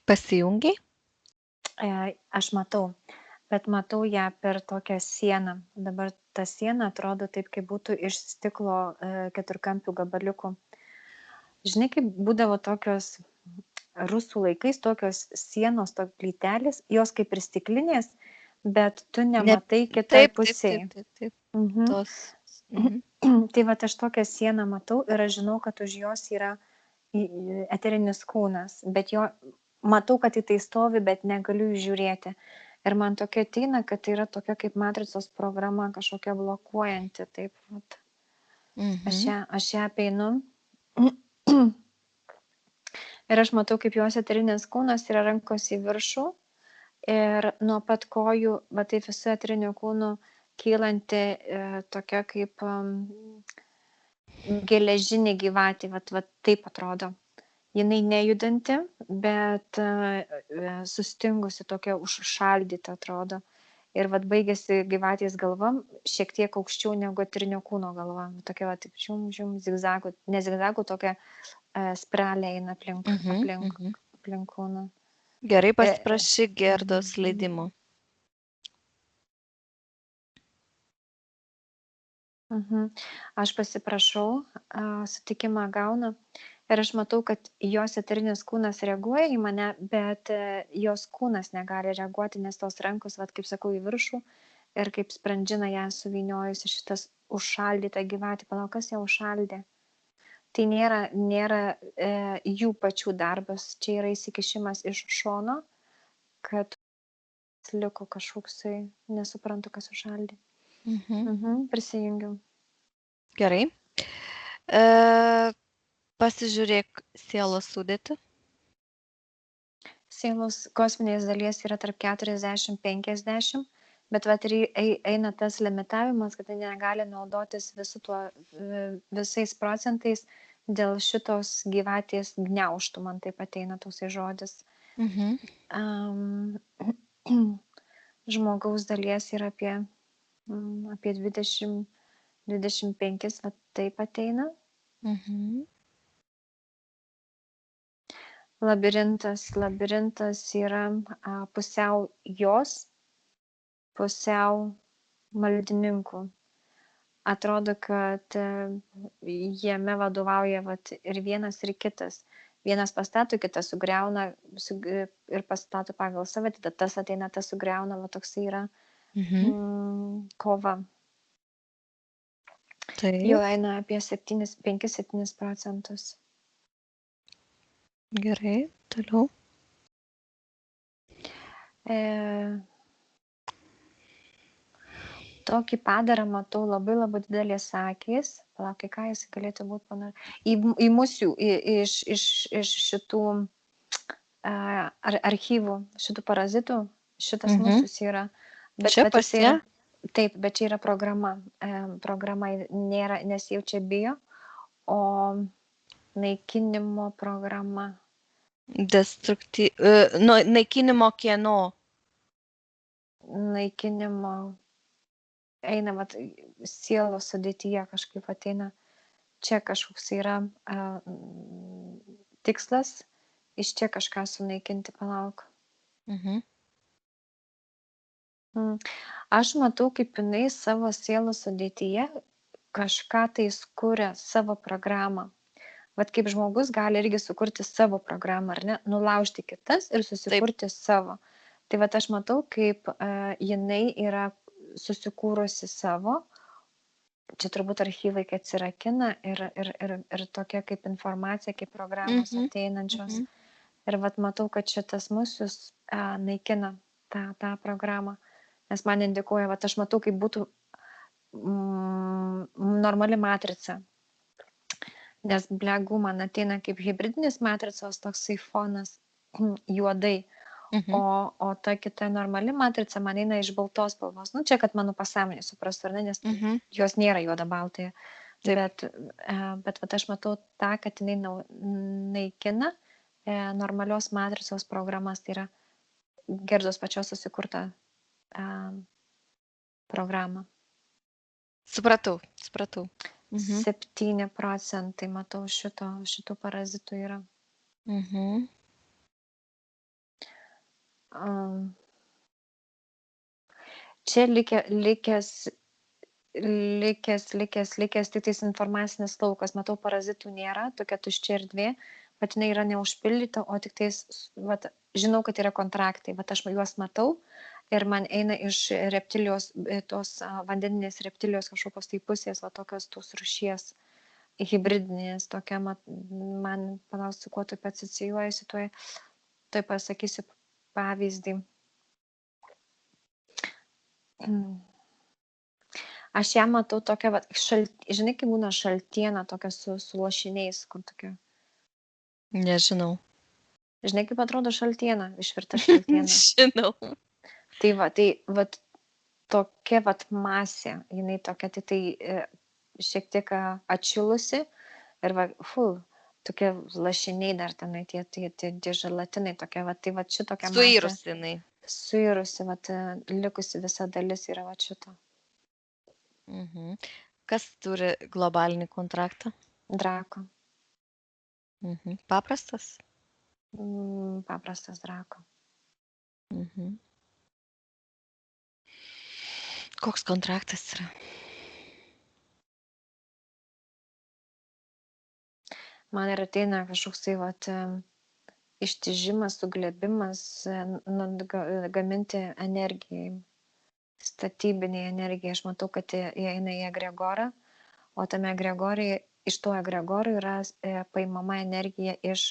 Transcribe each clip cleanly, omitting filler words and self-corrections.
Pasijungiai? Aš matau, bet matau ją per tokią sieną. Dabar ta siena atrodo taip, kaip būtų iš stiklo keturkampių gabaliukų. Žinai, kaip būdavo tokios rusų laikais, tokios sienos, tokios plytelės, jos kaip ir stiklinės, bet tu nematai kitoj pusėje. Taip. Mhm. Tos. Tai va, aš tokią sieną matau ir aš žinau, kad už jos yra eterinis kūnas, bet jo matau, kad tai stovi, bet negaliu žiūrėti. Ir man tokia ateina, kad tai yra tokia kaip matricos programa, kažkokia blokuojanti. Taip, vat. Aš ją apeinu. Ir aš matau, kaip jos eterinis kūnas yra rankos į viršų. Ir nuo pat kojų, va taip visų eterinių kūnų kylanti tokia kaip geležinė gyvatė, va taip atrodo. Jinai nejudanti, bet sustingusi, tokia užšaldyta atrodo. Ir vat baigėsi gyvatės galva šiek tiek aukščiau negu eterinio kūno galva. Tokia va taip zigzagų, ne zigzagų, tokia sprelė eina aplink kūną. Gerai, pasiprašyk Gerdos leidimo. Aš pasiprašau, sutikimą gaunu ir aš matau, kad jos eterinis kūnas reaguoja į mane, bet jos kūnas negali reaguoti, nes tos rankos, vat, kaip sakau, į viršų ir kaip sprendžina ją suvyniojusi šitas užšaldyta gyvatė. Palauk, kas ją užšaldė? Tai nėra jų pačių darbas, čia yra įsikišimas iš šono, kad liko kažkoksai, nesuprantu, kas užšaldė. Prisijungiau. Gerai. Pasižiūrėk sielos sudėtį. Sielos kosminės dalies yra tarp 40-50, bet vat ir eina tas limitavimas, kad negali naudotis visais procentais dėl šitos gyvatės gniaužtų, man taip ateina toksai žodis. Žmogaus dalies yra apie 20-25, vat taip ateina. Labirintas yra pusiau jos, pusiau maldininkų. Atrodo, kad jame vadovauja ir vienas, ir kitas. Vienas pastato, kitas sugriauna ir pastato pagal save, tada tas ateina, tas sugriauna, va toks yra kova. Jau eina apie 5-7 procentus. Gerai, toliau. Tokį padarą matau labai didelės akys. Palaukai, ką jis galėtų būti panašus. Į musių, iš šitų archyvų, šitų parazitų, šitas musius yra. Bet, čia pas ją? Taip, bet čia yra programa. Programa nėra, nesijaučia bijo, o naikinimo programa. Naikinimo kieno? Naikinimo eina, sielos sudėtyje kažkaip ateina. Čia kažkoks yra tikslas, iš čia kažką sunaikinti, palauk. Aš matau, kaip jinai savo sielos sudėtyje kažką tai kuria savo programą. Vat kaip žmogus gali irgi sukurti savo programą, ar ne? Nulaužti kitas ir susikurti savo. Tai vat aš matau, kaip jinai yra susikūrusi savo. Čia turbūt archyvai, kai atsirakina ir tokia kaip informacija, kaip programos ateinančios. Ir vat matau, kad šitas musius naikina tą programą. Nes man indikuoja, vat aš matau, kaip būtų normali matrica. Nes blegų man ateina kaip hybridinis matricos toksai fonas juodai. O ta kita normali matrica man eina iš baltos spalvos. Nu, čia, kad mano pasąmonė suprastų, ar ne, nes jos nėra juoda baltoje. Bet vat aš matau tą, kad jinai naikina normalios matricos programas. Tai yra Gerdos pačios susikurta programą. Supratau. 7 procentai matau šitų parazitų yra. Čia likęs tik tais informacinis laukas. Matau, parazitų nėra, tokia tuščia erdvė, bet jinai yra neužpildyta, o tik tais, vat, žinau, kad yra kontraktai, vat aš juos matau ir man eina iš reptilijos, tos vandeninės reptilijos kažkokios tai pusės, va tokios tos rūšies hibridinės, tokia, man palauksiu, kuo taip asocijuojasi, tuoj pasakysiu pavyzdį. Aš ją matau tokia, va, žinai, kai būna šaltiena tokia su lašiniais, kur tokia. Nežinau. Žinai, kaip atrodo šaltiena, išvirta šaltiena. Žinau. Tai va, tokia va masė, jinai tokia, tai šiek tiek atšilusi ir va, tokie lašiniai dar tenai, tie želatinai tokia, va, tai va šitokia masė. Suirusi jinai. Suirusi, va, likusi visa dalis yra va šito. Kas turi globalinį kontraktą? Drako. Paprastas? Paprastas Drako. Koks kontraktas yra? Man ir ateina kažkoks tai vat, ištižimas, suglebimas, gaminti energijai, statybiniai energijai. Aš matau, kad jie eina į egregorą, o tame egregorėje, iš to egregorų yra paimama energija iš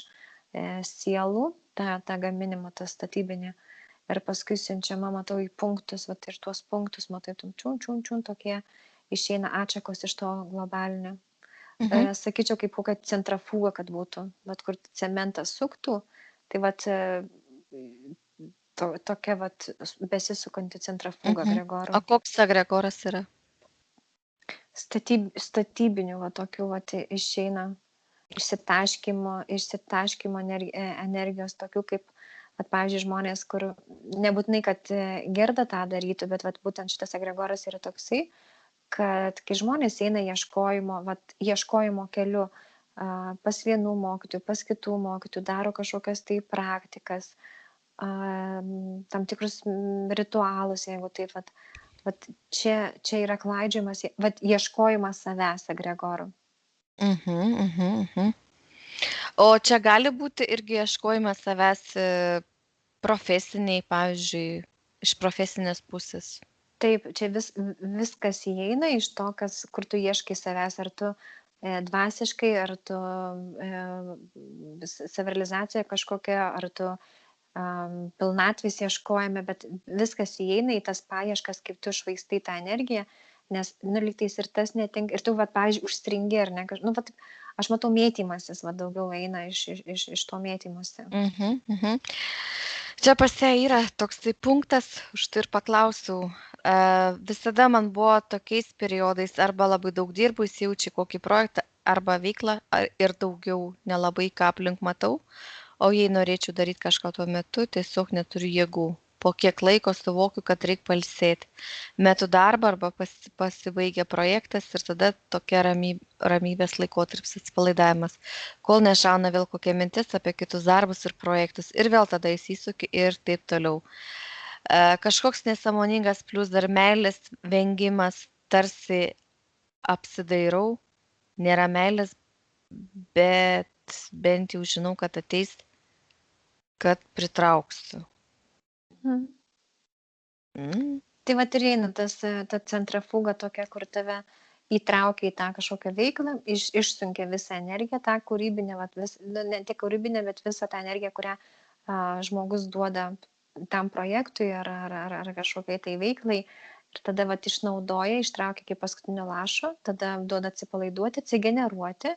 sielų, ta gaminimo, ta statybinė. Ir paskui siunčiama, matau, į punktus, vat, ir tuos punktus, matai, čiun, tokie išeina atšakos iš to globalinio. Sakyčiau, kaip kokia centrafūga, kad būtų, vat, kur cementas suktų, tai vat, tokia vat, besisukanti centrafūga egregoro. O koks egregoras yra? Statybinių, va, tokių vat, išeina išsitaškymo energijos, tokių kaip, vat, pavyzdžiui, žmonės, kur nebūtinai, kad Gerda tą darytų, bet vat, būtent šitas egregoras yra toksai, kad kai žmonės eina ieškojimo keliu pas vienų mokytojų, pas kitų mokytojų, daro kažkokias tai praktikas, tam tikrus ritualus, jeigu taip, vat, čia yra klaidžiamas, vat, ieškojimas savęs egregorų. O čia gali būti irgi ieškojimas savęs profesiniai, pavyzdžiui, iš profesinės pusės. Taip, čia viskas įeina iš to, kur tu ieškai savęs, ar tu dvasiškai, ar tu savirealizacija kažkokia, ar tu pilnatvės ieškojame, bet viskas įeina į tas paieškas, kaip tu švaistai tą energiją, nes, lygtais ir tas netinka, ir tu, vat, pavyzdžiui, užstringi, ar ne, vat, aš matau mėtymasis, vat, daugiau eina iš to mėtymosi. Čia pas ją yra toks tai punktas, už tai ir paklausiau. Visada man buvo tokiais periodais, arba labai daug dirbu, įsijaučiu kokį projektą, arba veiklą, ir daugiau nelabai ką aplink matau, o jei norėčiau daryti kažką tuo metu, tiesiog neturiu jėgų. Po kiek laiko suvokiu, kad reikia pailsėti. Metu darbą arba pasibaigia projektas ir tada tokia ramybės laikotarpis, atsipalaidavimas, kol nešauna vėl kokia mintis apie kitus darbus ir projektus ir vėl tada įsisuki ir taip toliau. Kažkoks nesąmoningas plus dar meilės vengimas, tarsi apsidairau, nėra meilės, bet bent jau žinau, kad ateis, kad pritrauksiu. Tai vat ir eina ta centrafūga tokia, kur tave įtraukia į tą kažkokią veiklą, išsunkia visą energiją, tą kūrybinę, ne tik kūrybinę, bet visą tą energiją, kurią žmogus duoda tam projektui ar kažkokiai tai veiklai. Ir tada vat išnaudoja, ištraukia iki paskutinio lašo, tada duoda atsipalaiduoti, atsigeneruoti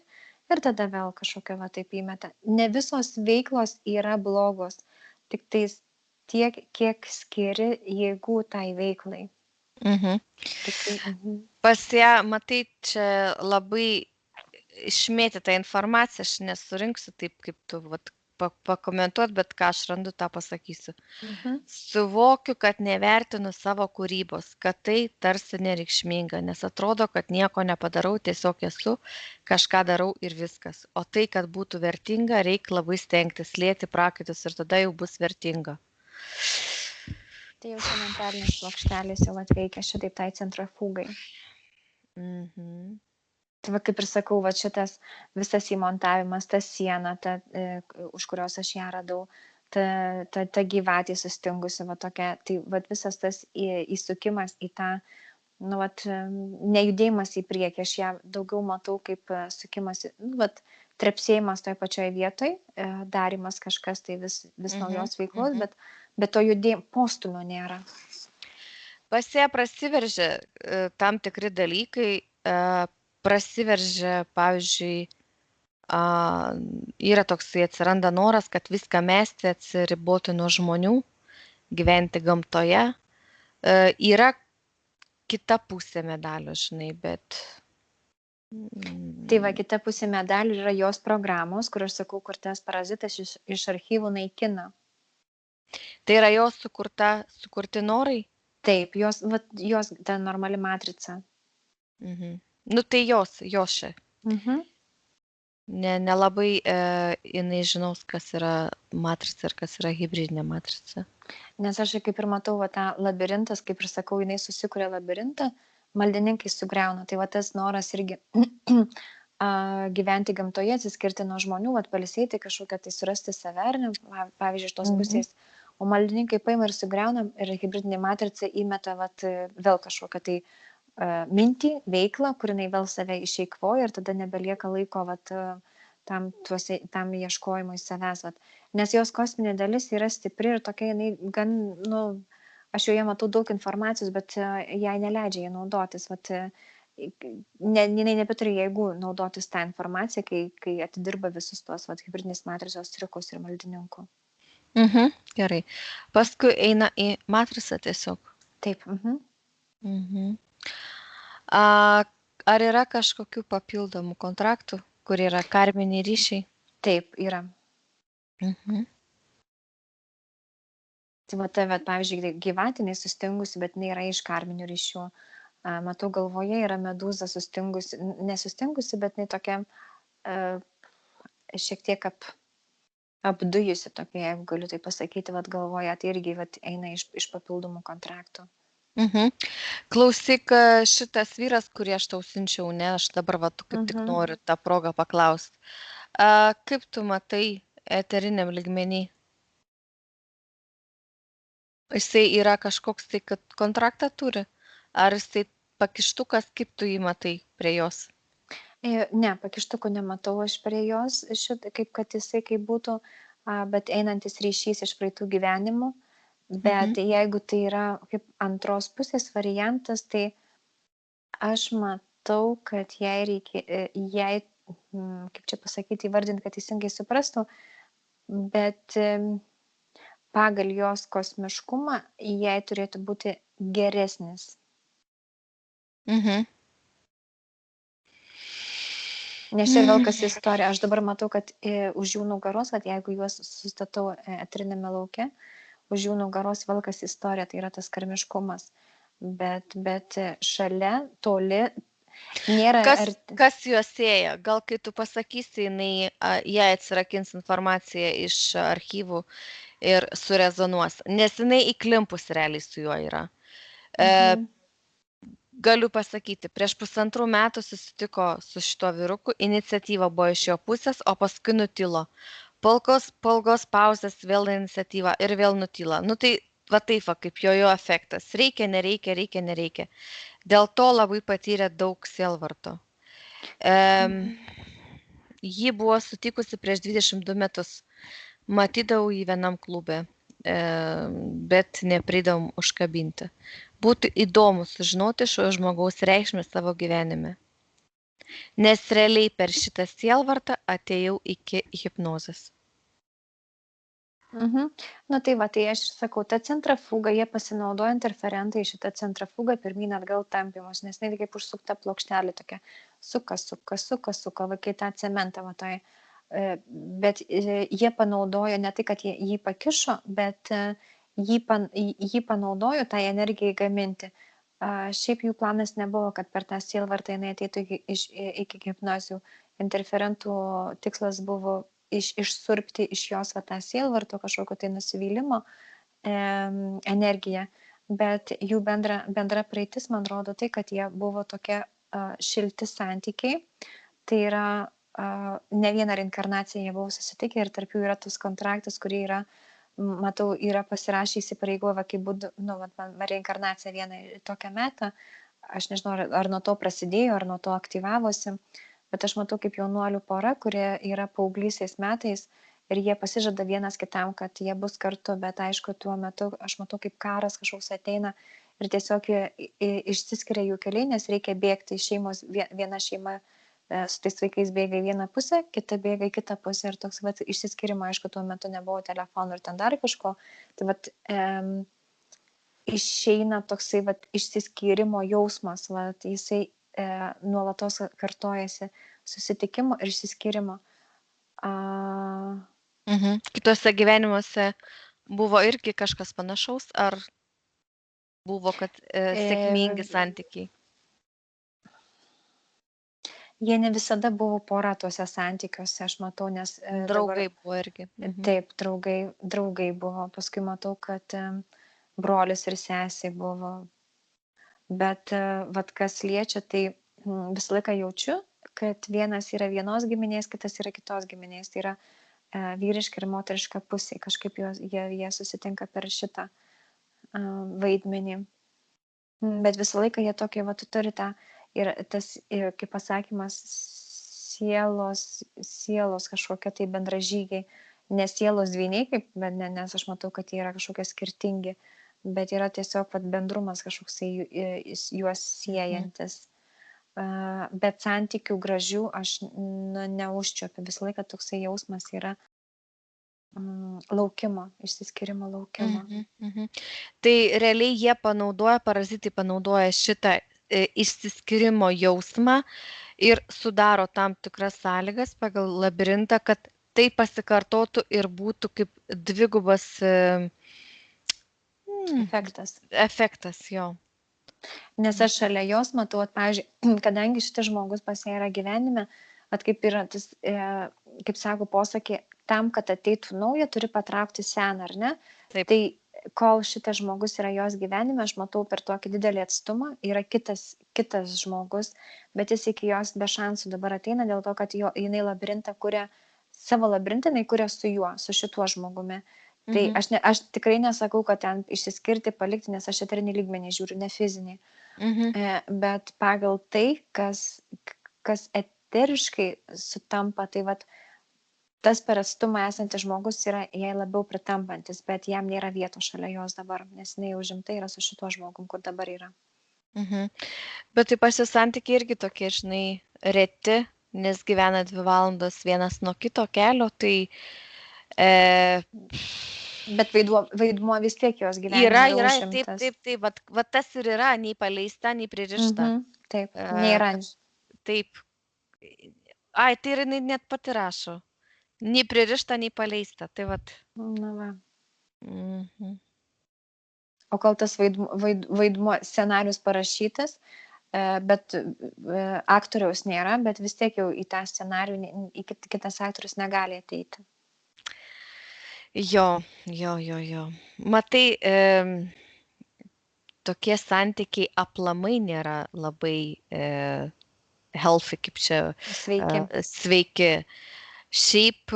ir tada vėl kažkokia va taip įmeta. Ne visos veiklos yra blogos, tik tais tiek, kiek skiri jėgų tai veiklai. Pas ją, matai, čia labai išmėtyta informacija, aš nesurinksiu taip, kaip tu pakomentuot, bet ką aš randu, tą pasakysiu. Suvokiu, kad nevertinu savo kūrybos, kad tai tarsi nereikšminga, nes atrodo, kad nieko nepadarau, tiesiog esu, kažką darau ir viskas. O tai, kad būtų vertinga, reikia labai stengtis, lieti prakaitus ir tada jau bus vertinga. Tai jau čia mentalinės plokštelės jau atveikia šitaip tai centrifugai. Mhm. Tai va, kaip ir sakau, va šitas visas įmontavimas, ta siena, už kurios aš ją radau, ta gyvatė sustingusi, va tokia, tai va visas tas įsukimas į tą, nu, va, nejudėjimas į priekį, aš ją daugiau matau kaip sukimas, nu, va, trepsėjimas toje pačioje vietoje, darimas kažkas tai vis naujos veiklos, bet to judėjimo postumio nėra. Pas ją prasiveržia tam tikri dalykai, prasiveržia, pavyzdžiui, yra toksai atsiranda noras, kad viską mesti, atsiriboti nuo žmonių, gyventi gamtoje. Yra kita pusė medalio, žinai, bet... Tai va, kita pusė medalių yra jos programos, kur aš sakau, kur tas parazitas iš archyvų naikina. Tai yra jos sukurti norai? Taip, jos ta normali matrica. Mhm. Nu, tai jos čia. Mhm. Nelabai jinai žinos, kas yra matrica ir kas yra hibridinė matrica. Nes aš kaip ir matau, va, tą labirintas, kaip ir sakau, jinai susikuria labirintą, maldininkai sugriauna. Tai va tas noras irgi gyventi gamtoje, atsiskirti nuo žmonių, va, pailsėti kažkokią, tai surasti save, ar ne, pavyzdžiui, iš tos pusės. O maldininkai paima ir sugriauna ir hibridinė matrica įmeta va, vėl kažkokią tai mintį, veiklą, kur jinai vėl save išeikvoja ir tada nebelieka laiko va, tam ieškojimui savęs. Va. Nes jos kosminė dalis yra stipri ir tokia jinai gan, nu, aš joje matau daug informacijos, bet jai neleidžia jie naudotis. Vat, jinai nebeturi jėgų naudotis tą informaciją, kai atidirba visus tuos hibridinės matricos triukus ir maldininkų. Mhm, gerai. Paskui eina į matricą tiesiog. Taip. Mhm. Mhm. Ar yra kažkokių papildomų kontraktų, kur yra karminiai ryšiai? Taip, yra. Mhm. Tai va, pavyzdžiui, gyvatiniai sustingusi, bet jinai yra iš karminių ryšių. Matau, galvoje yra medūza sustingusi, nesustingusi, bet jinai tokia šiek tiek apdujusi tokia, jeigu galiu tai pasakyti, vat galvoje, tai irgi vat eina iš papildomų kontraktų. Mhm. Klausyk, šitas vyras, kurį aš tau siunčiau, ne, aš dabar va, kaip tik noriu tą progą paklausti. Kaip tu matai eteriniam lygmenį? Jisai yra kažkoks tai, kad kontraktą turi? Ar jisai pakištukas, kaip tu jį matai prie jos? Ne, pakištukų nematau aš prie jos, kaip kad jisai kaip būtų, bet einantis ryšys iš praeitų gyvenimų. Bet jeigu tai yra kaip antros pusės variantas, tai aš matau, kad jai reikia, kaip čia pasakyti, įvardinti, kad teisingai suprastų, bet pagal jos kosmiškumą jai turėtų būti geresnis. Nes čia vėl kas istorija. Aš dabar matau, kad už jų nugaros, kad jeigu juos sustatau etrinėme lauke, už jų nugaros velkas istorija, tai yra tas karmiškumas. Bet šalia, toli, nėra... Kas juos sieja? Gal kai tu pasakysi, jai atsirakins informaciją iš archyvų ir surezonuos, nes jinai įklimpus realiai su juo yra. Galiu pasakyti, prieš 1,5 metų susitiko su šituo vyruku, iniciatyva buvo iš jo pusės, o paskui nutilo. Polgos pauzės, vėl iniciatyva ir vėl nutila. Nu tai va taip, kaip jo efektas. Reikia, nereikia. Dėl to labai patyrė daug sielvarto. Ji buvo sutikusi prieš 22 metus. Matydavau jį vienam klube, bet nepridavau užkabinti. Būtų įdomu sužinoti šio žmogaus reikšmę savo gyvenime. Nes realiai per šitą sielvartą atėjau iki hipnozės. Nu tai va, tai aš sakau, ta centrifuga, jie pasinaudoja interferentai šitą centrifugą pirmyn atgal tampymus, nes tai kaip užsukta plokštelė tokia, suka, va, kai tą cementą, va, tai, bet jie panaudojo ne tai, kad jį pakišo, bet jį panaudojo tai energijai gaminti. Šiaip jų planas nebuvo, kad per tą sielvartą jinai ateitų iki hipnozių. Interferentų tikslas buvo išsurpti iš jos va tą sielvarto kažkokio tai nusivylimo energiją, bet jų bendra praeitis, man rodo tai, kad jie buvo tokie šilti santykiai. Tai yra ne vieną reinkarnaciją jie buvo susitikę ir tarp jų yra tas kontraktas, kurį yra, matau, yra pasirašę įsipareigoję, kaip būtų, man reinkarnacija vieną tokią metą. Aš nežinau, ar nuo to prasidėjo, ar nuo to aktyvavosi, bet aš matau kaip jaunuolių pora, kurie yra paauglystės metais ir jie pasižada vienas kitam, kad jie bus kartu, bet aišku, tuo metu aš matau kaip karas kažkoks ateina ir tiesiog išsiskiria jų keliai, nes reikia bėgti iš šeimos, viena šeima su tais vaikais bėga į vieną pusę, kita bėga į kitą pusę ir toks išsiskirimo, aišku, tuo metu nebuvo telefonų ir ten dar kažko. Tai išeina toksai išsiskyrimo jausmas, jisai nuolatos kartojasi susitikimo ir išsiskyrimo. Kitose gyvenimuose buvo irgi kažkas panašaus, ar buvo, kad sėkmingi santykiai? Jie ne visada buvo pora tuose santykiuose, aš matau, nes... Draugai buvo irgi. Taip, draugai buvo. Paskui matau, kad brolis ir sesė buvo. Bet kas liečia, tai visą laiką jaučiu, kad vienas yra vienos giminės, kitas yra kitos giminės. Tai yra vyriška ir moteriška pusė. Kažkaip jie susitinka per šitą vaidmenį. Bet visą laiką jie tokie, turi tą... Ir tas, kaip pasakymas, sielos kažkokie tai bendražygiai, ne sielos dvyniai, nes aš matau, kad jie yra kažkokie skirtingi, bet yra tiesiog bendrumas kažkoksai juos siejantis. Bet santykių gražių aš neužčiuopiu, visą laiką toksai jausmas yra laukimo, išsiskyrimo laukimo. Tai realiai jie parazitai panaudoja šitą išsiskyrimo jausmą ir sudaro tam tikras sąlygas pagal labirintą, kad tai pasikartotų ir būtų kaip dvigubas efektas, jo. Nes aš šalia jos matau, pavyzdžiui, kadangi šitas žmogus pas ją yra gyvenime, kaip yra tas, kaip sako posakė, tam, kad ateitų nauja, turi patraukti seną, ar ne? Taip. Tai kol šitas žmogus yra jos gyvenime, aš matau per tokį didelį atstumą, yra kitas žmogus, bet jis iki jos be šansų dabar ateina dėl to, kad jinai labirintą kuria, savo labirintą jinai kuria su juo, su šituo žmogumi. Tai aš tikrai nesakau, kad ten išsiskirti, palikti, nes aš eterinį lygmenį žiūriu, ne fizinį. Bet pagal tai, kas eteriškai sutampa, tai tas per atstumą esantis žmogus yra jai labiau pritampantis, bet jam nėra vietos šalia jos dabar, nes jinai užimta yra su šituo žmogum, kur dabar yra. Bet tai pas jūs santykiai irgi tokie, žinai, reti, nes gyvena 2 valandos vienas nuo kito kelio, tai... Bet vaidmuo vis tiek jos gyvenime yra užimtas. Taip, tas ir yra, nei paleista, nei pririšta. Taip, nėra. Taip. Tai ir jinai net pati rašo. Nei pririšta, nei paleista. Tai Na va. O kol tas vaidmuo scenarius parašytas, bet aktoriaus nėra, bet vis tiek jau į tą scenarių kitas aktorius negali ateiti. Jo. Matai, tokie santykiai aplamai nėra labai healthy, kaip čia. Sveiki. Šiaip,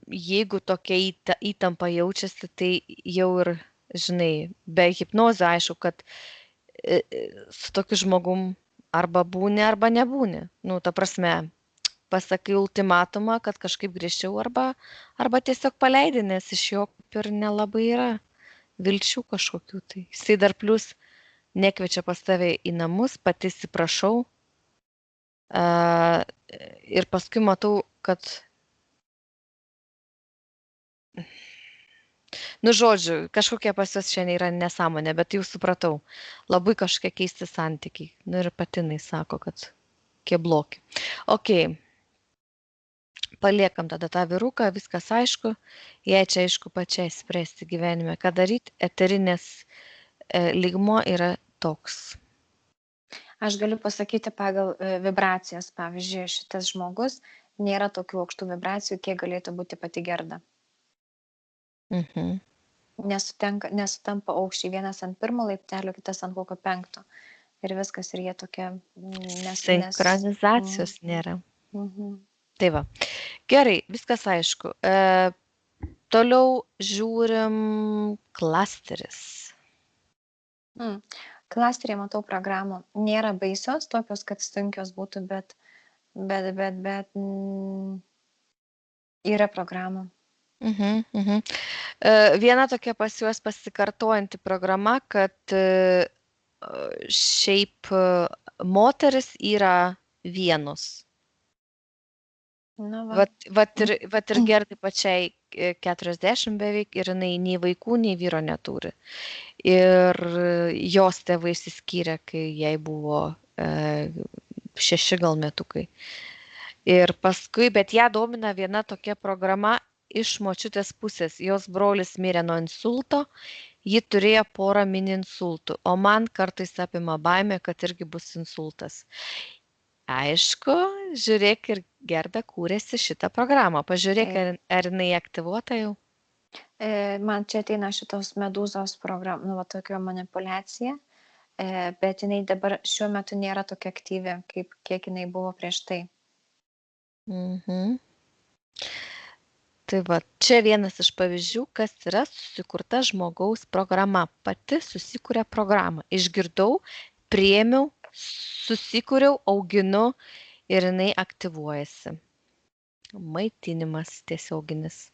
jeigu tokia įtampa jaučiasi, tai jau ir, žinai, be hipnozio aišku, kad su tokiu žmogum arba būni, arba nebūni. Ta prasme, pasakai ultimatumą, kad kažkaip griežčiau arba tiesiog paleidi, nes iš jo kaip ir nelabai yra vilčių kažkokių. Tai jisai dar plus nekviečia pas tave į namus, pati atsiprašau. Ir paskui matau, kad žodžiu, kažkokie pas juos šiandien yra nesąmonė, bet jau supratau, labai kažkokie keisti santykiai. Ir patinai sako, kad kebloki. Ok, paliekam tada tą vyruką, viskas aišku, jei čia aišku pačiai spręsti gyvenime, ką daryti, eterinės lygmuo yra toks. Aš galiu pasakyti pagal vibracijas, pavyzdžiui, šitas žmogus nėra tokių aukštų vibracijų, kiek galėtų būti pati Gerda. Mhm. Nesutampa aukščiai, vienas ant pirmo laiptelio, kitas ant kokio 5. Ir viskas, ir jie tokie Sinchronizacijos nėra. Mhm. Tai va. Gerai, viskas aišku. Toliau žiūrim klasteris. Klasteriai, matau, programų nėra baisios, tokios, kad sunkios būtų, bet yra programų. Viena tokia pas juos pasikartojanti programa, kad šiaip moteris yra vienos. Vat ir Gerdai pačiai 40 beveik ir jinai nei vaikų, nei vyro neturi. Ir jos tėvai išsiskyrė, kai jai buvo 6 gal metukai. Ir paskui, bet ją domina viena tokia programa iš močiutės pusės. Jos brolis mirė nuo insulto, ji turėjo porą mini insultų, o man kartais apima baimė, kad irgi bus insultas. Aišku, žiūrėk, ir Gerda kūrėsi šitą programą. Pažiūrėk, ar jinai aktyvuota jau. Man čia ateina šitos medūzos programa, tokia manipulacija, bet jinai dabar šiuo metu nėra tokia aktyvi, kiek jinai buvo prieš tai. Tai va, čia vienas iš pavyzdžių, kas yra susikurta žmogaus programa. Pati susikūrė programą. Išgirdau, priėmiau, susikūriau, auginu ir jinai aktyvuojasi. Maitinimas tiesioginis.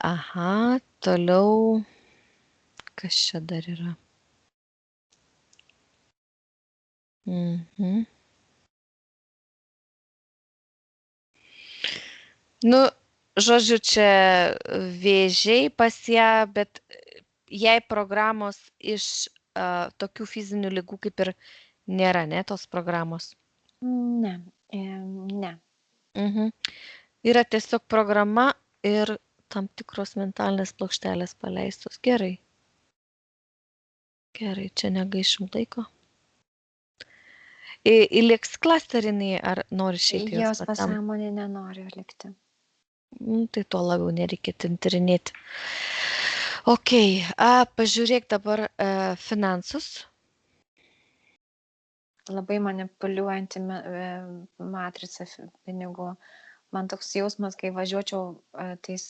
Aha, toliau. Kas čia dar yra? Nu, žodžiu, čia vėžiai pas ją, bet jai programos iš tokių fizinių ligų kaip ir nėra, ne, tos programos? Ne. Yra tiesiog programa ir tam tikros mentalinės plokštelės paleistos. Gerai. Gerai, čia negaišim laiko. Įliks klasterinį, ar nori išeiti jos pasąmonė nenori likti. Tai to labiau nereikia tyrinėti. Ok, pažiūrėk dabar finansus. Labai manipuliuojanti matrica pinigų. Man toks jausmas, kai važiuočiau tais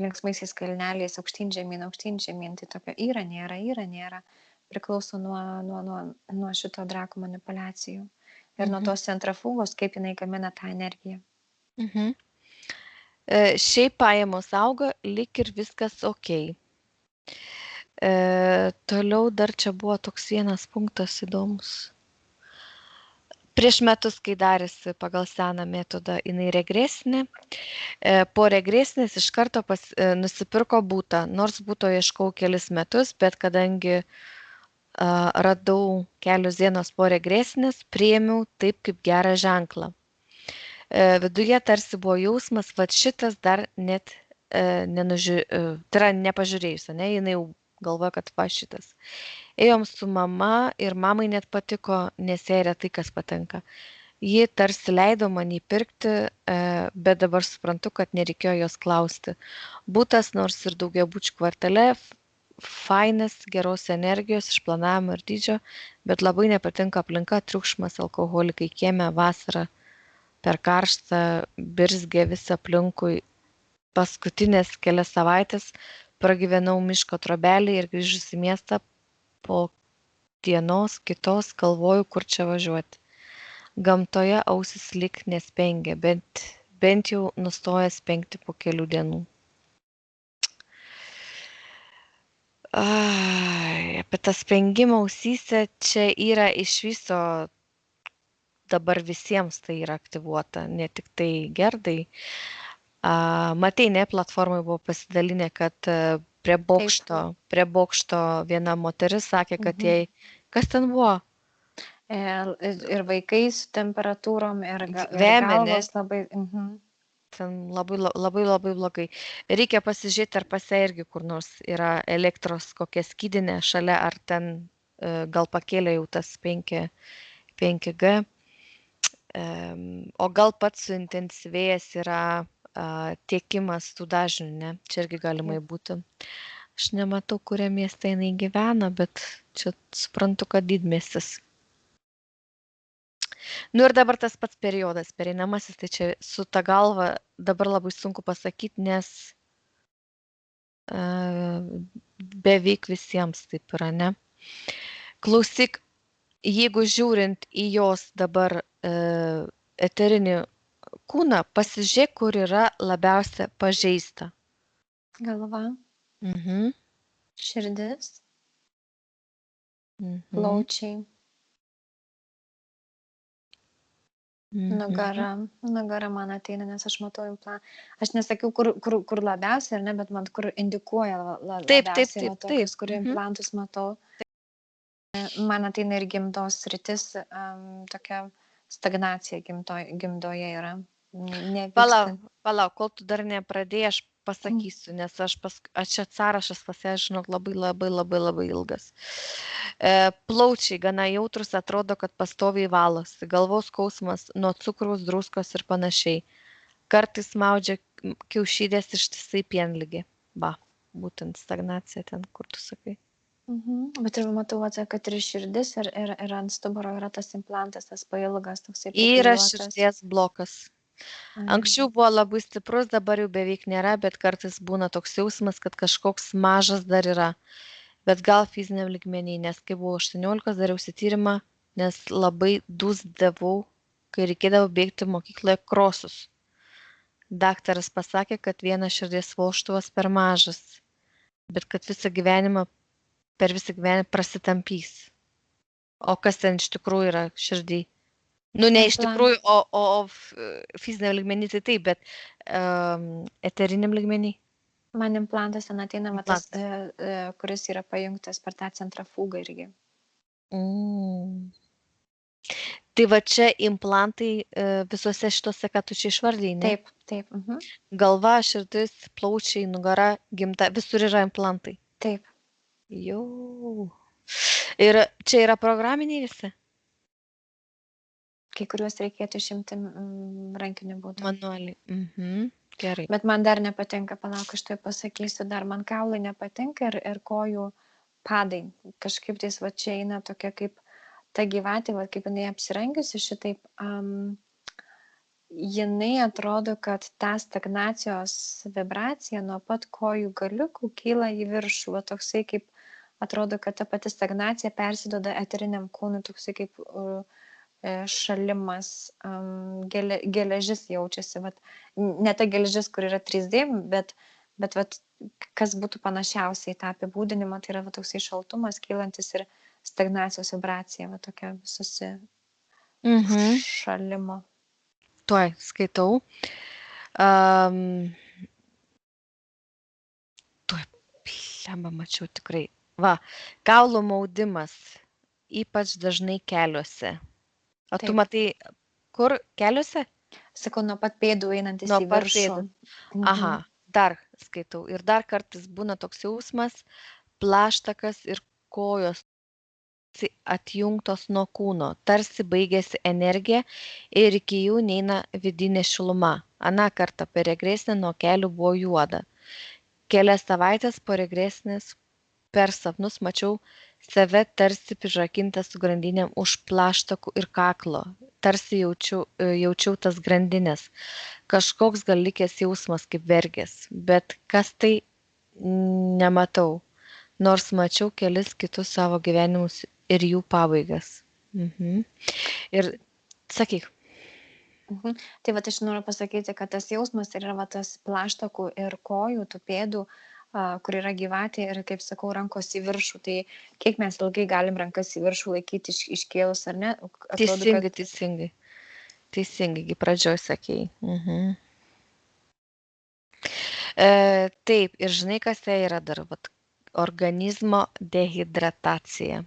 linksmaisiais kalneliais aukštyn žemyn, tai tokio yra, nėra. Priklauso nuo šito Drako manipulacijų. Ir nuo tos centrafugos, kaip jinai gamina tą energiją. Šiaip pajamos auga, lik ir viskas ok. Toliau dar čia buvo toks vienas punktas įdomus. Prieš metus, kai darėsi pagal seną metodą, jinai regresinė. Po regresinės iš karto nusipirko būtą, nors būto ieškau kelis metus, bet kadangi radau kelios dienos po regresinės, priėmiau taip kaip gerą ženklą. Viduje tarsi buvo jausmas, va šitas dar net tai yra nepažiūrėjus, ne, jinai jau galvoja, kad va šitas. Ėjom su mama ir mamai net patiko, nes jai retai kas patinka. Ji tarsi leido man įpirkti, bet dabar suprantu, kad nereikėjo jos klausti. Būtas nors ir daugiabučių kvartale, fainas, geros energijos, išplanavimo ir dydžio, bet labai nepatinka aplinka, triukšmas, alkoholikai kieme, vasara, per karštą, birzgė visą aplinkui. Paskutinės kelias savaitės pragyvenau miško trobelį ir grįžus į miestą po dienos kitos galvoju, kur čia važiuoti. Gamtoje ausis lyg nespengia, bent jau nustoja spengti po kelių dienų. Apie tą spengimą ausyse čia yra iš viso dabar visiems tai yra aktyvuota, ne tik tai Gerdai. Matei, ne, platformai buvo pasidalinę, kad prie bokšto viena moteris sakė, kad jai, kas ten buvo? Ir vaikai su temperatūrom, ir galvos labai. Ten labai blogai. Reikia pasižiūrėti, ar pas ją irgi kur nors yra elektros kokia skydinė šalia, ar ten gal pakėlė jau tas 5G. O gal pats suintensyvėjęs yra tiekimas tų dažnių, ne? Čia irgi galimai būtų. Aš nematau, kurie mieste jinai gyvena, bet čia suprantu, kad didmiestis. Nu ir dabar tas pats periodas, pereinamasis, tai čia su ta galva dabar labai sunku pasakyti, nes beveik visiems taip yra, ne? Klausyk, jeigu žiūrint į jos dabar eterinį kūną, pasižiūrėk, kur yra labiausia pažeista. Galva, širdis, plaučiai, nugara man ateina, nes aš matau implantą. Aš nesakiau, kur labiausiai, ar ne, bet man kur indikuoja labiausiai, tokius, kur implantus matau. Man ateina ir gimdos sritis, tokia stagnacija gimdoje yra. Palauk, kol tu dar nepradėjai, aš pasakysiu, nes čia sąrašas pas ją, žinok, labai ilgas. Plaučiai gana jautrus, atrodo, kad pastoviai valosi, galvos skausmas nuo cukraus, druskos ir panašiai. Kartais maudžia kiaušidės ištisai pienligė. Būtent stagnacija ten, kur tu sakai. Bet ir matau, kad ir širdis, ir ant stuburo yra tas implantas, tas pailgas, toksai. Yra širdies blokas. Anksčiau buvo labai stiprus, dabar jau beveik nėra, bet kartais būna toks jausmas, kad kažkoks mažas dar yra. Bet gal fiziniam lygmenį, nes kai buvau 18, dariausi tyrimą, nes labai dusdavau, kai reikėdavo bėgti mokykloje krosus. Daktaras pasakė, kad vienas širdies vožtuvas per mažas, bet kad per visą gyvenimą prasitampys. O kas ten iš tikrųjų yra širdį? Nu, ne iš tikrųjų, o fiziniam lygmenį tai taip, bet eteriniam lygmenį. Man implantas ten ateina, tas, kuris yra pajungtas per tą centrafugą irgi. Tai va čia implantai visuose šituose, ką tu čia išvardėjai, ne? Taip. Galva, širdis, plaučiai, nugara, gimta, visur yra implantai. Taip. Jau. Ir čia yra programiniai visi? Kai kuriuos reikėtų išimti rankiniu būdu. Manualiai. Gerai. Bet man dar nepatinka, palauk, aš tai pasakysiu, dar man kaulai nepatinka ir kojų padai. Kažkaip tais va čia eina tokia kaip ta gyvatė, va kaip jinai apsirengiusi šitaip, jinai atrodo, kad ta stagnacijos vibracija nuo pat kojų galiukų kyla į viršų. Va toksai kaip atrodo, kad ta pati stagnacija persiduoda eteriniam kūnui, toksai kaip šalimas, geležis jaučiasi, ne ta geležis, kur yra 3D, bet kas būtų panašiausiai tą apibūdinimą, tai yra toksai šaltumas kylantis ir stagnacijos vibracija, tokia šalimo. Tuoj skaitau. Mačiau tikrai. Kaulų maudimas, ypač dažnai keliuose. O tu matai, kur keliuose? Sakau, nuo pat pėdų einantis į viršų. Aha, dar skaitau. Ir dar kartais būna toks jausmas, plaštakas ir kojos atjungtos nuo kūno. Tarsi baigėsi energija ir iki jų neina vidinė šiluma. Aną kartą per regresinę nuo kelių buvo juoda. Kelias savaitės po regresinės per sapnus mačiau save tarsi prižakintas su grandinėm už plaštakų ir kaklo. Tarsi jaučiau tas grandinės. Kažkoks gal likęs jausmas kaip vergės. Bet kas tai nematau. Nors mačiau kelis kitus savo gyvenimus ir jų pabaigas. Ir sakyk. Tai aš noriu pasakyti, kad tas jausmas yra tas plaštakų ir kojų, tų pėdų, kur yra gyvatė ir, kaip sakau, rankos į viršų. Tai kiek mes ilgai galim rankas į viršų laikyti iškėlus, ar ne? Atrodo, teisingai, pradžioj sakėjai. Taip, ir žinai, kas tai yra dar, organizmo dehidratacija.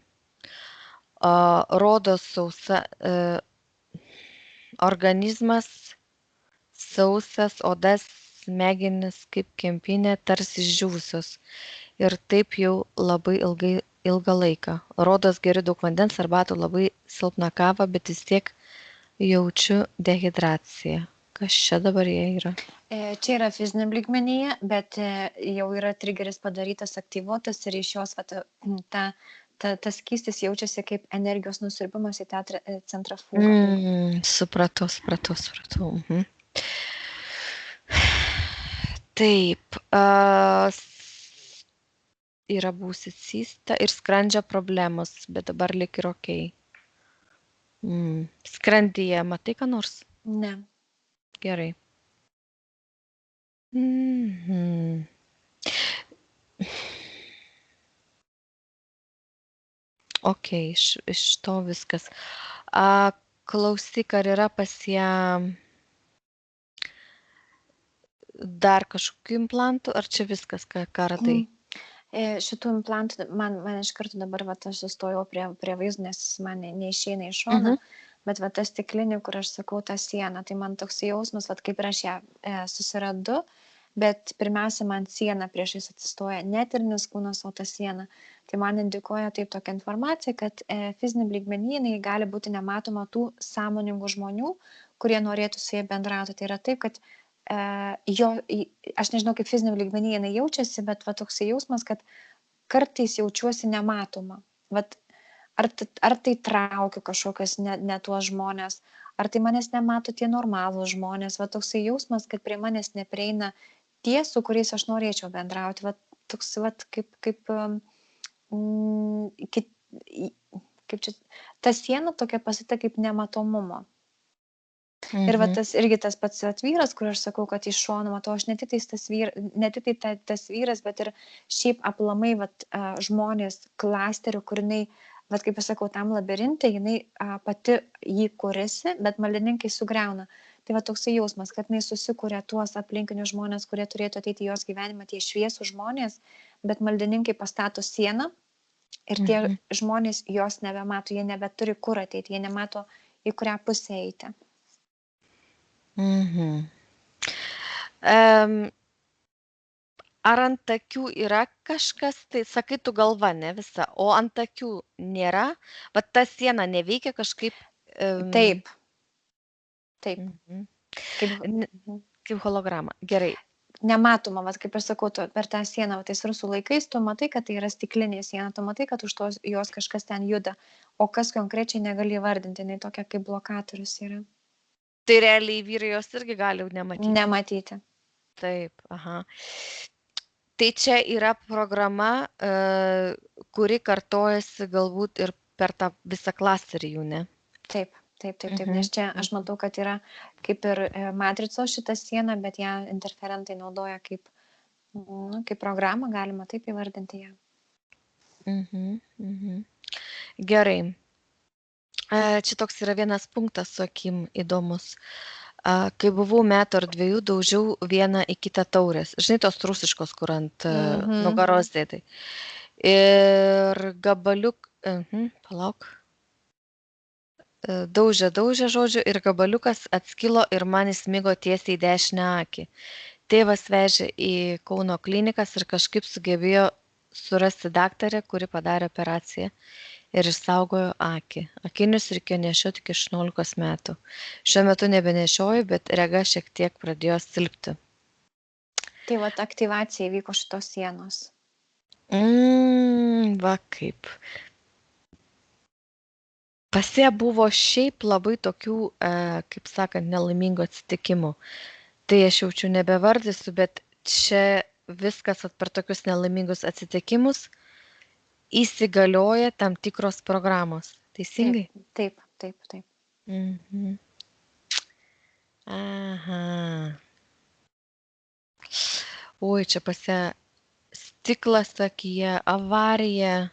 Rodo sausa, organizmas sausas, odas, smegenis kaip kempinė, tarsi išdžiūvusios. Ir taip jau labai ilgą laiką. Rodos geriu daug vandens, arbatų, labai silpną kavą, bet vis tiek jaučiu dehidraciją. Kas čia dabar jie yra? Čia yra fiziniam lygmenyje, bet jau yra trigeris padarytas, aktyvuotas ir iš jos tas skystis jaučiasi kaip energijos nusiurbimas į tą centrafugą. Supratau. Taip, yra būsi cysta ir skrandžio problemos, bet dabar lik ir okei. Skrandyje matai ką nors? Ne. Gerai. Ok, iš to viskas. Klausyk, ar yra pas ją dar kažkokių implantų, ar čia viskas, ką radai? Šitų implantų, man iš karto dabar, aš sustojau prie vaizdo, nes man neišeina iš šono, bet tas stiklinė, kur aš sakau, tą sieną, tai man toks jausmas, kaip ir aš ją susirandu, bet pirmiausia, man siena priešais atsistoja, net ir nes kūnas, o ta siena. Tai man indikuoja taip tokia informacija, kad fiziniam lygmenyje gali būti nematoma tų sąmoningų žmonių, kurie norėtų su jie bendrauti. Tai yra taip, kad aš nežinau, kaip fiziniam lygmenyje jinai jaučiasi, bet toks jausmas, kad kartais jaučiuosi nematoma. Ar tai traukiu kažkokias ne tuos žmonės, ar tai manęs nemato tie normalūs žmonės, toks jausmas, kad prie manęs neprieina tie, su kuriais aš norėčiau bendrauti. Toks kaip čia, ta siena tokia pasita kaip nematomumo. Ir tas irgi tas pats vyras, kur aš sakau, kad iš šono matau, aš ne tik tas vyras, bet ir šiaip aplamai žmonės klasterių, kur jinai, kaip aš sakau, tam labirinte, jinai pati jį kuriasi, bet maldininkai sugriauna. Tai toksai jausmas, kad jinai susikuria tuos aplinkinius žmonės, kurie turėtų ateiti į jos gyvenimą, tie šviesų žmonės, bet maldininkai pastato sieną ir tie žmonės jos nebemato, jie nebeturi kur ateiti, jie nemato, į kurią pusę eiti. Ar ant akių yra kažkas, tai sakai, tu galva, ne visa, o ant akių nėra, ta siena neveikia kažkaip? Taip. Kaip holograma, gerai. Nematoma, kaip aš sakau, per tą sieną, tais rusų laikais, tu matai, kad tai yra stiklinė siena, tu matai, kad už jos kažkas ten juda, o kas konkrečiai negali įvardinti, jinai tokia kaip blokatorius yra. Tai realiai vyrai jos irgi gali nematyti? Nematyti. Taip, aha. Tai čia yra programa, kuri kartojasi galbūt ir per tą visą klasterį jų, ne? Taip, nes čia aš matau, kad yra kaip ir matricos šitą sieną, bet ją interferentai naudoja kaip programą, galima taip įvardinti ją. Gerai. Čia toks yra vienas punktas su akim įdomus. Kai buvau metų ar 2, daužiau vieną į kitą taurės. Žinai, tos rusiškos, kur ant nugaros dėtai. Ir gabaliuk, palauk. Daužė, žodžiu, ir gabaliukas atskilo ir man įsmigo tiesiai į dešinę akį. Tėvas vežė į Kauno klinikas ir kažkaip sugebėjo surasti daktarę, kuri padarė operaciją ir išsaugojo akį. Akinius reikėjo nešioti iki 18 metų. Šiuo metu nebenešioju, bet rega šiek tiek pradėjo silpti. Tai aktyvacija įvyko šitos sienos. Kaip. Pas ją buvo šiaip labai tokių, kaip sakant, nelaimingų atsitikimų. Tai aš jaučiu nebevardysiu, bet čia viskas per tokius nelaimingus atsitikimus įsigalioja tam tikros programos. Teisingai? Taip. Aha. Oi, čia pas ją stiklas akyje, avarija.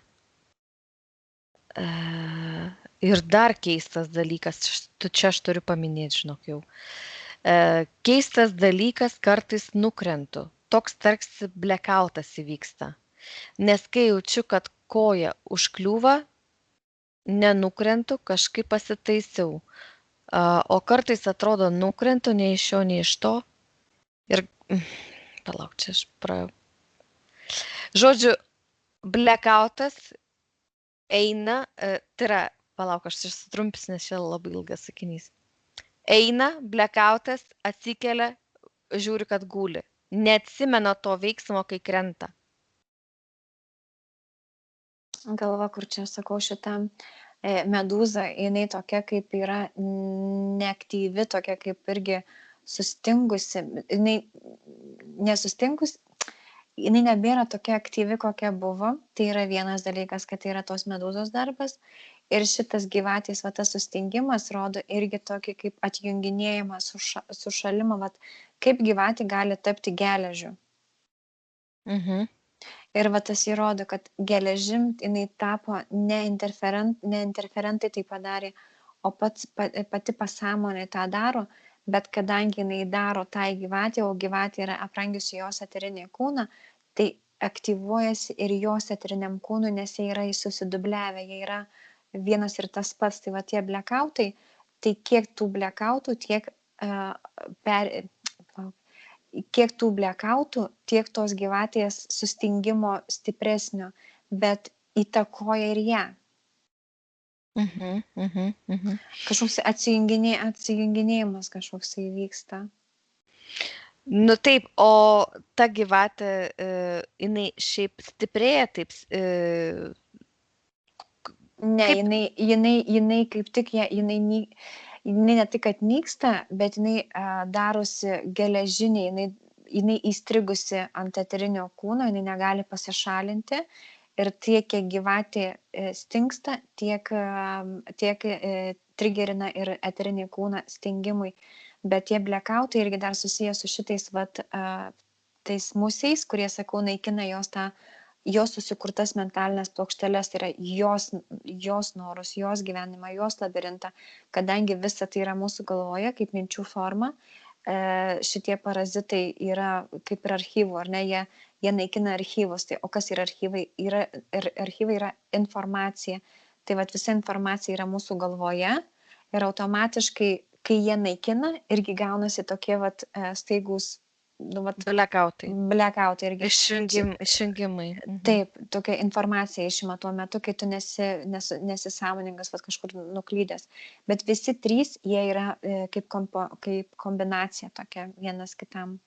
Ir dar keistas dalykas, čia aš turiu paminėti, žinok jau. Keistas dalykas, kartais nukrentu. Toks tarsi blackoutas įvyksta. Nes kai jaučiu, kad koja užkliūva, nenukrentu, kažkaip pasitaisiau. O kartais atrodo nukrentu, nei iš šio, nei iš to. Ir, palauk, čia aš Žodžiu, blackoutas eina, tai yra, palauk, aš sutrumpisiu, nes čia labai ilgas sakinys. Eina, blackoutas, atsikelia, žiūri, kad guli. Neatsimena to veiksmo, kai krenta. Galva, kur čia sakau, šitą medūza, jinai tokia kaip yra neaktyvi, tokia kaip irgi sustingusi, jinai nesustingusi, jinai nebėra tokia aktyvi, kokia buvo. Tai yra vienas dalykas, kad tai yra tos medūzos darbas. Ir šitas gyvatės, va, tas sustingimas rodo irgi tokį kaip atjunginėjimą, sušalimą, va, kaip gyvatė gali tapti geležiu. Mhm. Ir va tas įrodo, kad geležim jinai tapo ne interferentai tai padarė, o pati pasąmonė tą daro, bet kadangi jinai daro tai gyvatė, o gyvatė yra aprangiusi jos eterinį kūną, tai aktyvuojasi ir jos eteriniam kūnui, nes jie yra susidubliavę, jie yra vienas ir tas pats. Tai va tie blekautai, tai kiek tų blekautų, kiek tų blekautų, tiek tos gyvatės sustingimo stipresnio, bet įtakoja ir ją. Kažkoks atsijunginėjimas kažkoks įvyksta. Nu taip, o ta gyvatė, jinai šiaip stiprėja taip. Ne, jinai kaip tik, jinai ne tik, kad nyksta, bet jinai darosi geležinė, jinai įstrigusi ant eterinio kūno, jinai negali pasišalinti ir tiek, kiek gyvatė stingsta, tiek trigerina ir eterinį kūną stingimui. Bet tie blekautai irgi dar susiję su šitais tais musiais, kurie, sakau, naikina jos susikurtas mentalinės plokšteles, tai yra jos norus, jos gyvenimą, jos labirintą. Kadangi visa tai yra mūsų galvoje kaip minčių forma, šitie parazitai yra kaip ir archyvų, ar ne, jie naikina archyvus. Tai, o kas yra archyvai? Archyvai yra informacija. Tai vat visa informacija yra mūsų galvoje ir automatiškai, kai jie naikina, irgi gaunasi tokie staigus blekautai irgi. Išjungimai. Taip, tokia informacija išima tuo metu, kai tu nesi sąmoningas, kažkur nuklydęs. Bet visi trys, jie yra kaip kombinacija tokia vienas kitam.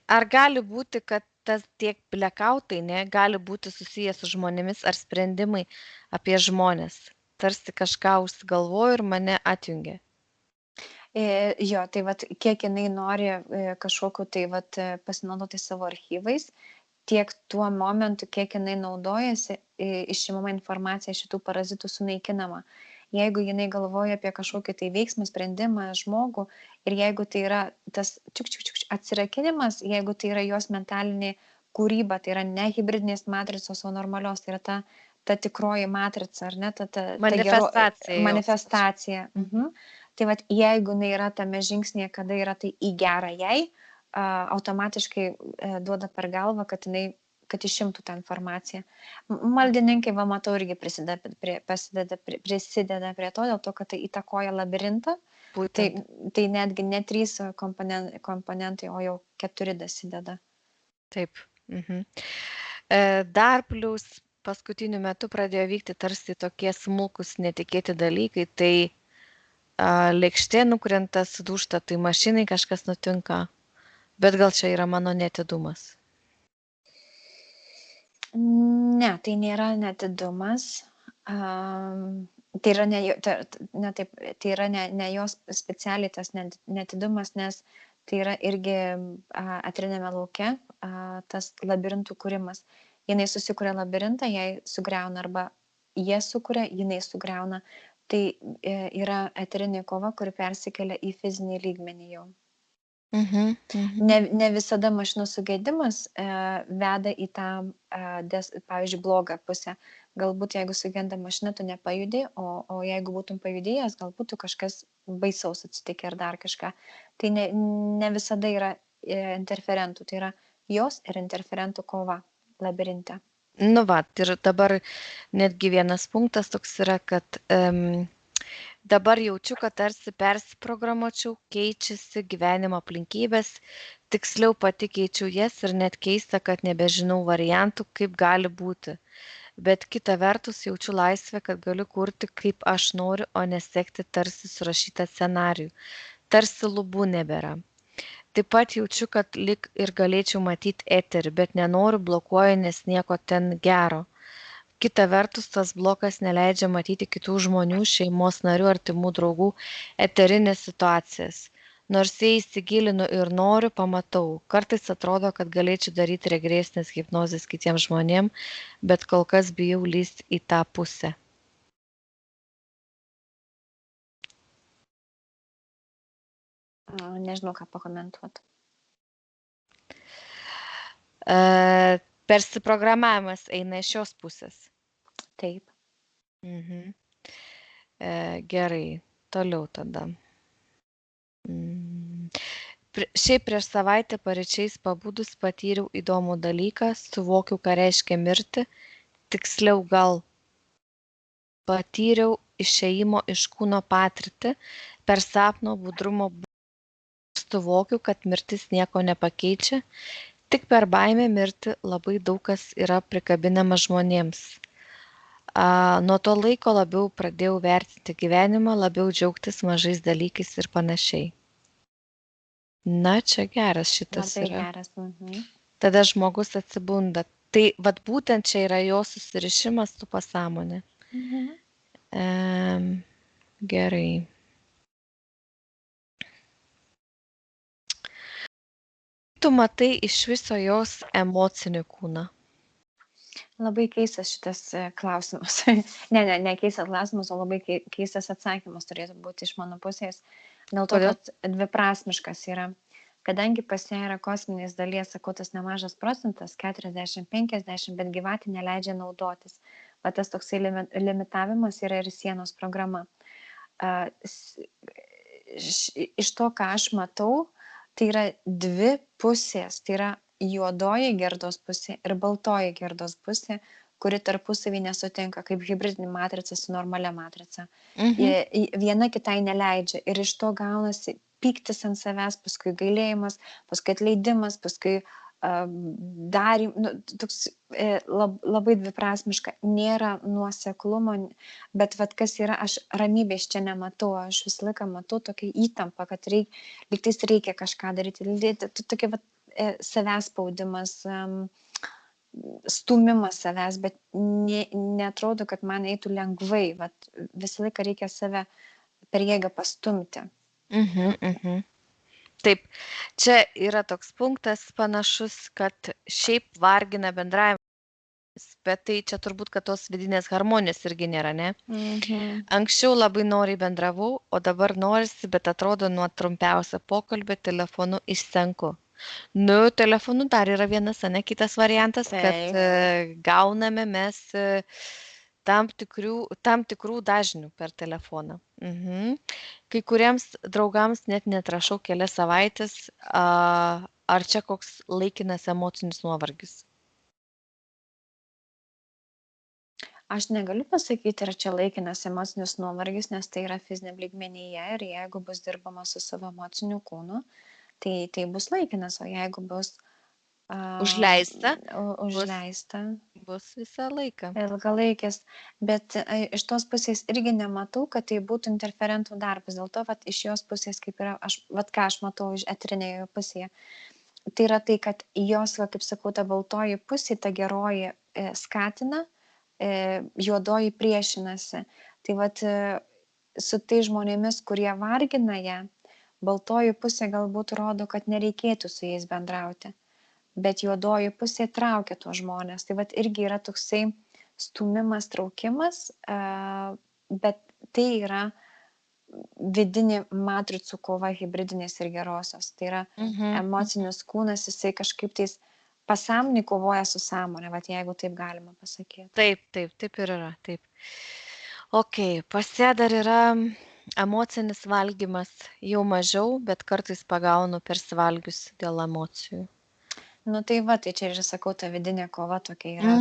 Ar gali būti, kad tas tiek blekautai gali būti susijęs su žmonėmis ar sprendimai apie žmonės? Tarsi kažką užsigalvoju ir mane atjungia. Jo, tai kiek jinai nori kažkokiu tai pasinaudoti savo archyvais, tiek tuo momentu, kiek jinai naudojasi, išimama informacija šitų parazitų sunaikinama. Jeigu jinai galvoja apie kažkokį tai veiksmą, sprendimą, žmogų, ir jeigu tai yra tas atsirakinimas, jeigu tai yra jos mentalinė kūryba, tai yra ne hibridinės matricos, o normalios, tai yra ta tikroji matrica, ar ne? Manifestacija. Tai jeigu jinai yra tame žingsnėje, kada yra tai į gerą jai, automatiškai duoda per galvą, kad išimtų tą informaciją. Maldininkai, matau, irgi prisideda prie to, dėl to, kad tai įtakoja labirintą. Tai netgi ne 3 komponentai, o jau 4 dasideda. Taip. Dar plus paskutiniu metu pradėjo vykti tarsi tokie smulkus netikėti dalykai, tai lėkštė nukrenta, sudūžta, tai mašinai kažkas nutinka, bet gal čia yra mano netidumas? Ne, tai nėra netidumas. Tai yra ne jos specialiai tas netidumas, nes tai yra irgi etrinėme lauke tas labirintų kūrimas. Jinai susikuria labirintą, jai sugriauna, arba jie sukuria, jinai sugriauna. Tai yra eterinė kova, kuri persikelia į fizinį lygmenį jau. Ne visada mašinos sugedimas veda į tą, pavyzdžiui, blogą pusę. Galbūt jeigu sugenda mašina, tu nepajudė, o jeigu būtum pajudėjęs, galbūt kažkas baisaus atsitikė ar dar kažką. Tai ne visada yra interferentų, tai yra jos ir interferentų kova labirinte. Nu va, ir dabar netgi vienas punktas toks yra, kad dabar jaučiu, kad tarsi persiprogramuočiau, keičiasi gyvenimo aplinkybės, tiksliau pati keičiu jas ir net keista, kad nebežinau variantų, kaip gali būti. bet kita vertus jaučiu laisvę, kad galiu kurti kaip aš noriu, o nesekti tarsi surašytą scenarijų. Tarsi lubų nebėra. Taip pat jaučiu, kad lyg ir galėčiau matyti eterį, bet nenoriu, blokuoju, nes nieko ten gero. Kita vertus, tas blokas neleidžia matyti kitų žmonių, šeimos narių, artimų draugų, eterinės situacijas. Nors jei įsigilinu ir noriu, pamatau. Kartais atrodo, kad galėčiau daryti regresinės hipnozės kitiems žmonėm, bet kol kas bijau lysti į tą pusę. Nežinau, ką pakomentuoti. Persiprogramavimas eina iš šios pusės. Taip. Gerai, toliau tada. Šiaip prieš savaitę paryčiais pabudus patyriau įdomų dalyką, suvokiau, ką reiškia mirti, tiksliau gal patyriau išėjimo iš kūno patirtį, per sapno budrumo suvokiau, kad mirtis nieko nepakeičia, tik per baimę mirti labai daug kas yra prikabinama žmonėms. Nuo to laiko labiau pradėjau vertinti gyvenimą, labiau džiaugtis mažais dalykais ir panašiai. Na, čia geras šitas Labai yra. geras. Tada žmogus atsibunda. Tai vat būtent čia yra jo susirišimas su pasąmonė. Gerai. Tu matai iš viso jos emocinį kūną. Labai keistas šitas klausimas. ne keistas klausimas, o labai keistas atsakymas turėtų būti iš mano pusės. Dėl to, Kodėl? kad dviprasmiškas yra. Kadangi pas ją yra kosminės dalies, sakau, tas nemažas procentas, 40-50, bet gyvatė neleidžia naudotis. Va tas toksai limitavimas yra ir sienos programa. Iš to, ką aš matau, tai yra dvi pusės. Tai yra juodoji gerdos pusė ir baltoji gerdos pusė, kuri tarpusavį nesutinka, kaip hibridinė matrica su normalia matrica. Viena kitai neleidžia ir iš to gaunasi pyktis ant savęs, paskui gailėjimas, paskui atleidimas, paskui toks labai dviprasmiška, nėra nuoseklumo, bet vat kas yra, aš ramybės čia nematau, aš visą laiką matau tokią įtampą, kad lygtais reikia kažką daryti, tokia vat savęs spaudimas, stumimas savęs, bet neatrodo, kad man eitų lengvai, vat visą laiką reikia save per jėgą pastumti. Taip, čia yra toks punktas panašus, kad šiaip vargina bendravimas, bet tai čia turbūt, kad tos vidinės harmonijos irgi nėra, ne? Anksčiau labai noriai bendravau, o dabar norisi, bet atrodo nuo trumpiausio pokalbio telefonu išsenku. Telefonu dar yra vienas, ne kitas variantas, kad gauname mes tam tikrų dažnių per telefoną. Kai kuriems draugams net netrašau kelias savaitės, ar čia koks laikinas emocinis nuovargis? Aš negaliu pasakyti, ar čia laikinas emocinis nuovargis, nes tai yra fiziniam lygmenyje ir jeigu bus dirbama su savo emociniu kūnu, tai bus laikinas, o jeigu bus Užleista, bus visą laiką. Ilgalaikis, bet iš tos pusės irgi nematau, kad tai būtų interferentų darbas. Dėl to, iš jos pusės, kaip yra, ką aš matau iš etrinėje pusėje, tai yra tai, kad jos, kaip sakau, ta baltoji pusė, ta geroji skatina, juodoji priešinasi. Tai su tai žmonėmis, kurie vargina ją, baltoji pusė galbūt rodo, kad nereikėtų su jais bendrauti, bet juodoji pusė traukia tuos žmonės. Tai irgi yra toksai stumimas, traukimas, bet tai yra vidinė matricų kova hibridinės ir gerosios. Tai yra emocinis kūnas, jisai kažkaip tais pasąmonė kovoja su sąmonė, jeigu taip galima pasakyti. Taip ir yra, taip. Ok, pas ją dar yra emocinis valgymas, jau mažiau, bet kartais pagaunu persivalgius dėl emocijų. Tai čia ir sakau, ta vidinė kova tokia yra,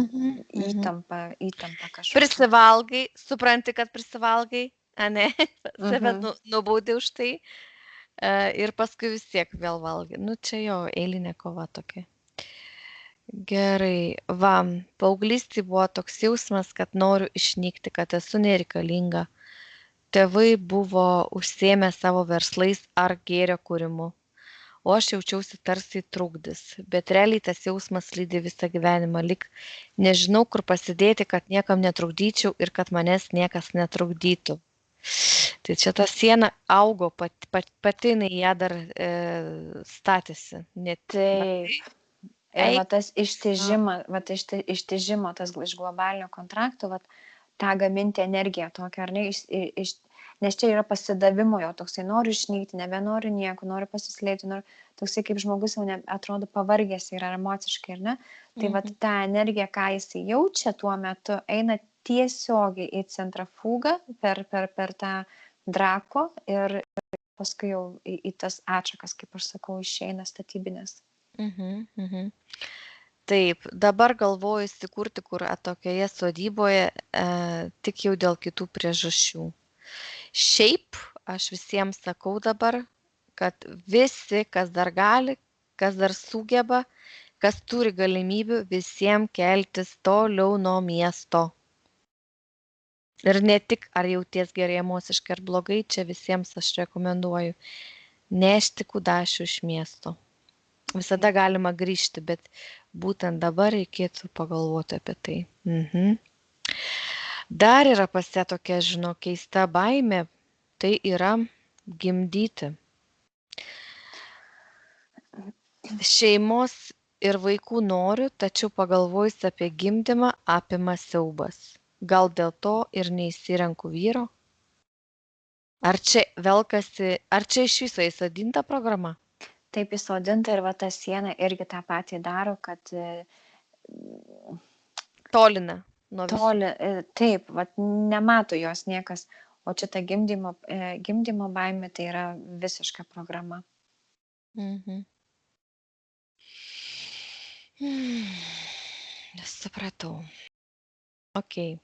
įtampa kažkokia. Prisivalgai, supranti, kad prisivalgai, ne, save nubaudė už tai ir paskui vis tiek vėl valgai. Čia jo eilinė kova tokia. Gerai, va, paauglystėje buvo toks jausmas, kad noriu išnykti, kad esu nereikalinga. Tėvai buvo užsiėmę savo verslais ar gėrio kūrimu, o aš jaučiausi tarsi trukdis, bet realiai tas jausmas lydi visą gyvenimą, lyg nežinau, kur pasidėti, kad niekam netrukdyčiau ir kad manęs niekas netrukdytų. Tai čia ta siena augo, pati jinai ją dar statėsi. Net Taip. Ir va eik. tas ištižimo, tas iš globalinio kontrakto, va, tą gaminti energiją tokią, ar ne, nes čia yra pasidavimo jo toksai, noriu išnykti, nebenoriu nieko, noriu pasislėpti, toksai kaip žmogus jau atrodo pavargęs yra emociškai, ar ne? Tai va ta energija, ką jis jaučia tuo metu, eina tiesiogiai į centrafugą per tą drako ir paskui jau į tas atšakas, kaip aš sakau, išeina statybinės. Taip, dabar galvoju įsikurti kur atokioje sodyboje, tik jau dėl kitų priežasčių. Šiaip aš visiems sakau dabar, kad visi, kas dar gali, kas dar sugeba, kas turi galimybių, visiems keltis toliau nuo miesto. Ir ne tik ar jauties gerai emociškai ar blogai, čia visiems aš rekomenduoju nešti kudašių iš miesto. Visada galima grįžti, bet būtent dabar reikėtų pagalvoti apie tai. Dar yra pas ją tokia, žinau, keista baimė, tai yra gimdyti. Šeimos ir vaikų noriu, tačiau pagalvojus apie gimdymą apima siaubas. Gal dėl to ir neįsirenku vyro? Ar čia velkasi, ar čia iš viso įsodinta programa? Taip įsodinta ir va ta siena irgi tą patį daro, kad tolina nuo toli, taip, va nemato jos niekas, o čia ta gimdymo baimė tai yra visiška programa. Supratau. Ok.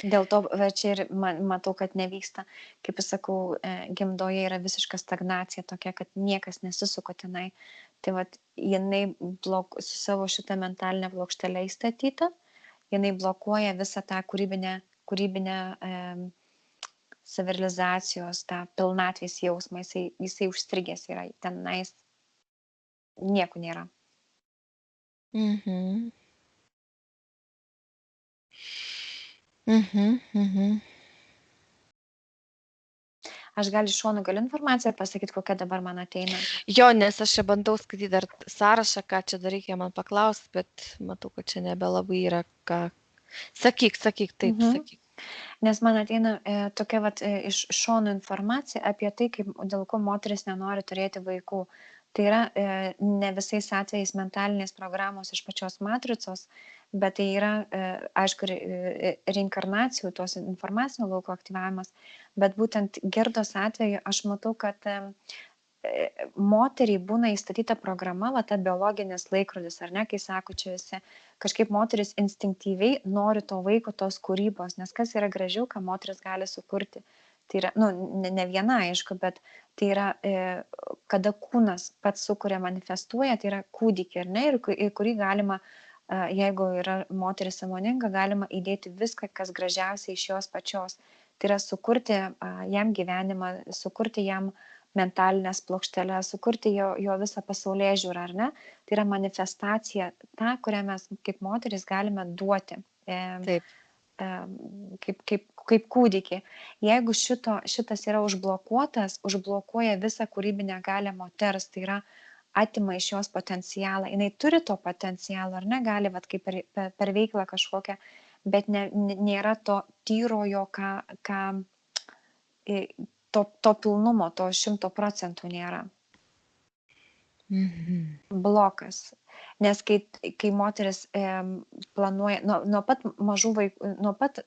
Dėl to čia ir matau, kad nevyksta, kaip aš sakau, gimdoje yra visiška stagnacija tokia, kad niekas nesisuko tenai. Tai vat jinai su savo šitą mentalinę plokštelę įstatytą, jinai blokuoja visą tą kūrybinę savirealizacijos, tą pilnatvės jausmą, jisai užstrigęs yra, tenais nieko nėra. Aš gal iš šonų galiu informaciją pasakyti, kokia dabar man ateina. Jo, nes aš čia bandau skaityti dar sąrašą, ką čia dar reikia man paklausti, bet matau, kad čia nebelabai yra ką. Sakyk, taip, sakyk. Nes man ateina tokia vat, iš šonų informacija apie tai, dėl ko moteris nenori turėti vaikų. Tai yra ne visais atvejais mentalinės programos iš pačios matricos, bet tai yra, aišku, reinkarnacijų, tos informacinio lauko aktyvavimas, bet būtent Gerdos atveju aš matau, kad moteriai būna įstatyta programa, va ta biologinis laikrodis, ar ne, kai sako čia visi, kažkaip moteris instinktyviai nori to vaiko, tos kūrybos, nes kas yra gražiau, ką moteris gali sukurti. Tai yra, ne viena, aišku, bet tai yra, kada kūnas pats sukuria, manifestuoja, tai yra kūdikį, ar ne, ir kurį galima, jeigu yra moteris sąmoninga, galima įdėti viską, kas gražiausia iš jos pačios. Tai yra sukurti jam gyvenimą, sukurti jam mentalinės plokšteles, sukurti jo visą pasaulėžiūrą, ar ne? Tai yra manifestacija, ta, kurią mes kaip moteris galime duoti. Taip. Kaip kūdikį. Jeigu šitas yra užblokuotas, užblokuoja visą kūrybinę galią moters, tai yra atima iš jos potencialą. Jinai turi to potencialo, ar ne, gali, vat, kaip per veiklą kažkokią, bet nėra to tyrojo, to pilnumo, to 100% nėra. Blokas. Nes kai moteris planuoja, nuo pat mažų vaikų, nuo pat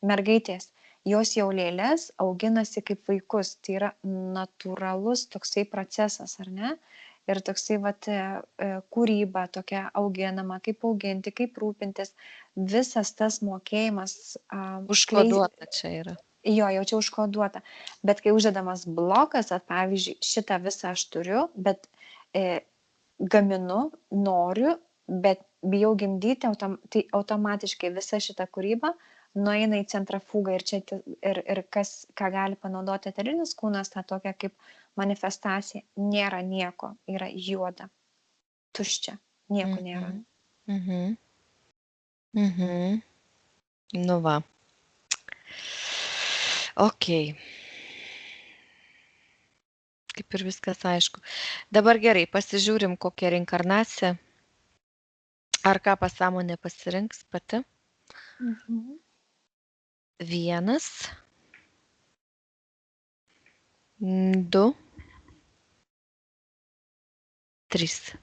mergaitės, jos jau lėlės auginasi kaip vaikus. Tai yra natūralus toksai procesas, ar ne? Ir toksai kūryba tokia auginama, kaip auginti, kaip rūpintis. Visas tas mokėjimas užkoduota čia yra. Jo, jau čia užkoduota. Bet kai uždedamas blokas, pavyzdžiui, šitą visą aš turiu, bet gaminu, noriu, bet bijau gimdyti, tai automatiškai visa šita kūryba nueina į centrafugą ir čia ir kas, ką gali panaudoti eterinis kūnas, tą tokią kaip manifestaciją, nėra nieko, yra juoda, tuščia, nieko nėra. Mhm. Mhm. Nu va. Ok. Kaip ir viskas aišku. Dabar gerai, pasižiūrim, kokia reinkarnacija. Ar ką pasąmonė pasirinks pati. 1, 2, 3.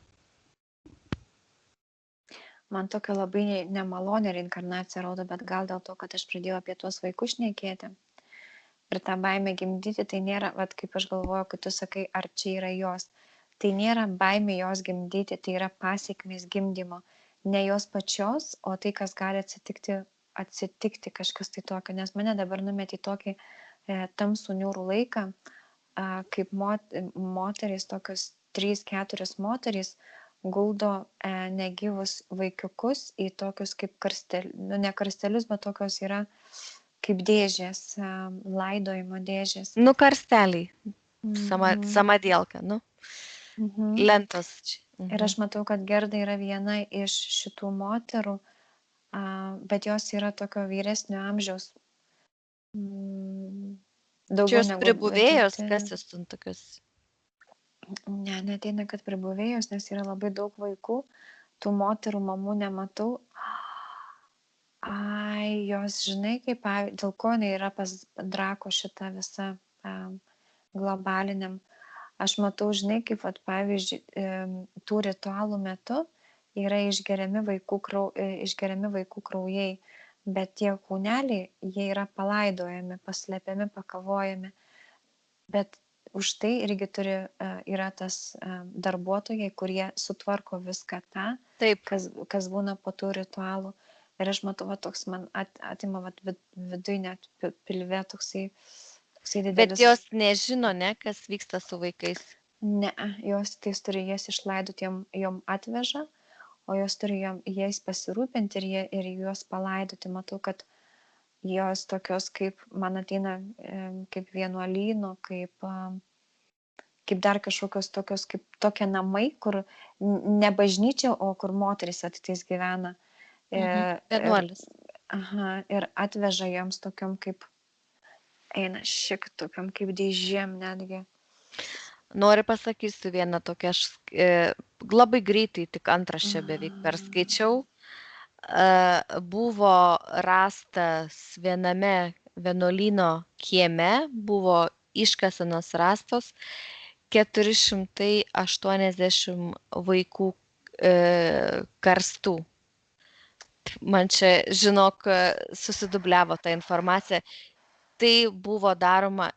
Man tokia labai nemalonė reinkarnacija rodo, bet gal dėl to, kad aš pradėjau apie tuos vaikus šnekėti. Ir tą baimę gimdyti, tai nėra, vat, kaip aš galvoju, kad tu sakai, ar čia yra jos. Tai nėra baimė jos gimdyti, tai yra pasiekmės gimdymo. Ne jos pačios, o tai, kas gali atsitikti kažkas tai tokio. Nes mane dabar numetė į tokį tamsų niūrų laiką, kaip moterys, tokios 3-4 moterys, guldo negyvus vaikiukus į tokius kaip karstelius, nu ne karstelius, bet tokios yra kaip dėžės, laidojimo dėžės. Nu, karsteliai. Samadėlka, nu. Lentos. Ir aš matau, kad Gerda yra viena iš šitų moterų, bet jos yra tokio vyresnio amžiaus. Čia jos pribuvėjos, kas jos ten tokios? Ne, neteina, kad pribuvėjos, nes yra labai daug vaikų, tų moterų mamų nematau. Ai, jos žinai, kaip, dėl ko jinai yra pas Drako šitą visą globaliniam. Aš matau, žinai, kaip, vat, pavyzdžiui, tų ritualų metu yra išgeriami vaikų kraujai, bet tie kūneliai, jie yra palaidojami, paslėpiami, pakavojami. Bet už tai irgi yra tas darbuotojai, kurie sutvarko viską tą, kas būna po tų ritualų. Ir aš matau, va, toks man atima viduj net pilve toksai didelis. Bet jos nežino, ne, kas vyksta su vaikais? Ne, jos tais turi jas išlaidoti, jom atveža, o jos turi jais pasirūpinti ir juos palaidoti. Matau, kad jos tokios kaip, man ateina kaip vienuolyno, kaip dar kažkokios tokios, kaip tokie namai, kur ne bažnyčia, o kur moteris atitais gyvena. Vienuolis. Ir atveža joms tokiam kaip, eina šiek tokiam kaip dėžėm netgi. Noriu pasakysiu vieną tokią, aš labai greitai tik antraštę beveik perskaičiau. Buvo rastas viename vienuolyno kieme, buvo iškasenos rastos 480 vaikų karstų. Man čia, žinok, susidubliavo ta informacija. Tai buvo daroma,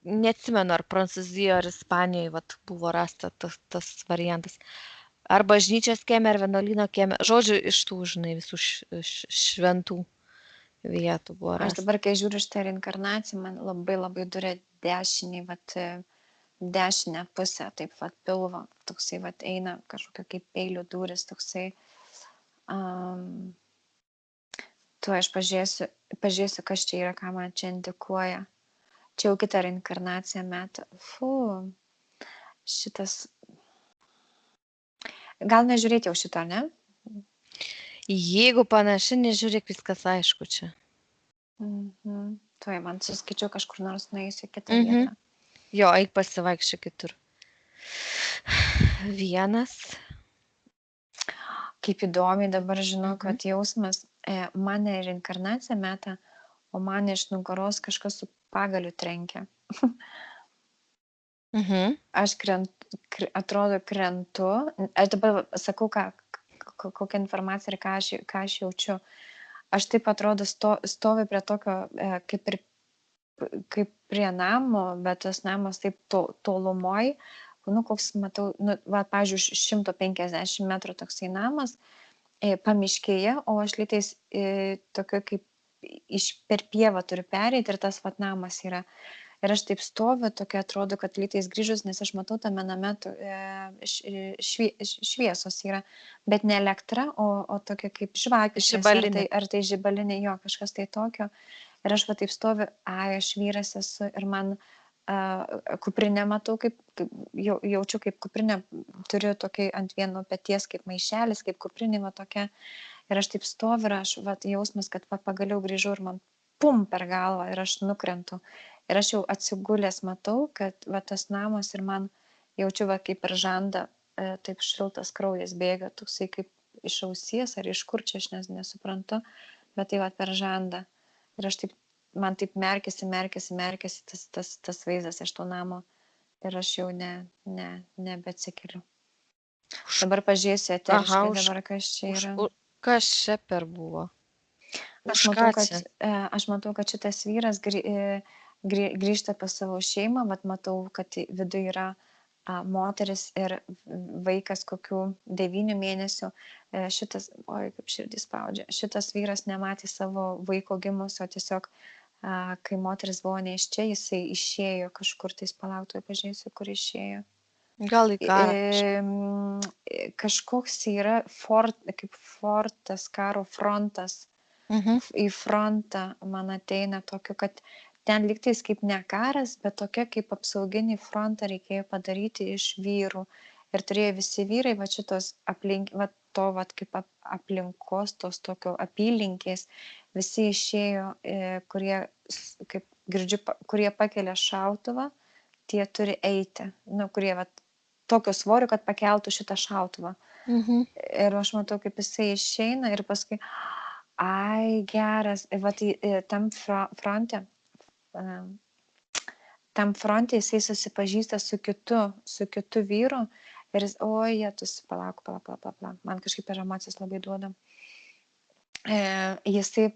neatsimenu, ar Prancūzijoje, ar Ispanijoje buvo rasta tas variantas. Ar bažnyčios kieme, ar vienuolyno kieme. Žodžiu, iš tų, žinai, visų šventų vietų buvo rasta. Aš dabar, kai žiūriu šitą reinkarnaciją, man labai labai duria dešinę pusę, taip pilvo, toksai eina kažkokio kaip peilių dūris, toksai. Tuo aš pažiūrėsiu, kas čia yra, ką man čia indikuoja. Čia jau kitą reinkarnaciją metą. Šitas. Gal nežiūrėti jau šitą, ne? Jeigu panaši, nežiūrėk, viskas aišku čia. Tuoj, man suskaičiau kažkur nors nueisiu kitą vietą. Jo, eik pasivaikščiu kitur. 1. Kaip įdomiai dabar žinau, kad jausmas, mane reinkarnaciją metą, o man iš nugaros kažkas su pagaliu trenkia. Aš atrodo krentu. Aš dabar sakau, kokią informaciją ir ką aš jaučiu. Aš taip atrodo stovi prie tokio, kaip prie namo, bet tas namas taip tolumoj. Koks matau, pavyzdžiui, 150 metrų toksai namas pamiškėje, o aš lytais tokio kaip per pievą turiu pereiti ir tas namas yra. Ir aš taip stoviu, tokia atrodo, kad lytais grįžus, nes aš matau tame name šviesos yra, bet ne elektra, o tokia kaip žvakė šviesa, ar tai žibalinė, jo, kažkas tai tokio. Ir aš va taip stoviu, aš vyras esu ir man kuprinę matau, jaučiu kaip kuprinę, turiu tokį ant vieno peties kaip maišelis, kaip kuprinė va tokia. Ir aš taip stoviu ir aš, va, jausmas, kad va, pagaliau grįžau ir man pum per galvą ir aš nukrentu. Ir aš jau atsigulęs matau, kad va, tas namas ir man jaučiu va, kaip per žandą, taip šiltas kraujas bėga, toksai kaip iš ausies ar iš kur čia, aš nesuprantu, bet tai va per žandą. Ir aš taip, man taip merkėsi tas vaizdas iš to namo ir aš jau nebeatsikeliu. Dabar pažiūrėsiu eteriškai, dabar kas čia yra. Kas čia per buvo? Aš matau, kad šitas vyras grįžta pas savo šeimą, bet matau, kad viduje yra moteris ir vaikas kokių 9 mėnesių. Šitas, kaip širdis spaudžia, šitas vyras nematė savo vaiko gimusio, tiesiog, kai moteris buvo neščia, jisai išėjo kažkur, tais palauktojų pažiūrėsiu, kur išėjo. Gal į karą. Kažkoks yra kaip fortas, karo frontas. Į frontą man ateina tokio, kad ten lygtais kaip ne karas, bet tokia kaip apsauginį frontą reikėjo padaryti iš vyrų. Ir turėjo visi vyrai, va šitos kaip aplinkos, tos tokio apylinkės, visi išėjo, kurie, kaip girdžiu, kurie pakelia šautuvą, tie turi eiti, kurie tokio svorio, kad pakeltų šitą šautuvą. Ir aš matau, kaip jisai išeina ir paskui, geras, tam fronte jisai susipažįsta su kitu vyru ir jis, palauk, man kažkaip per emocijas labai duoda. Jisai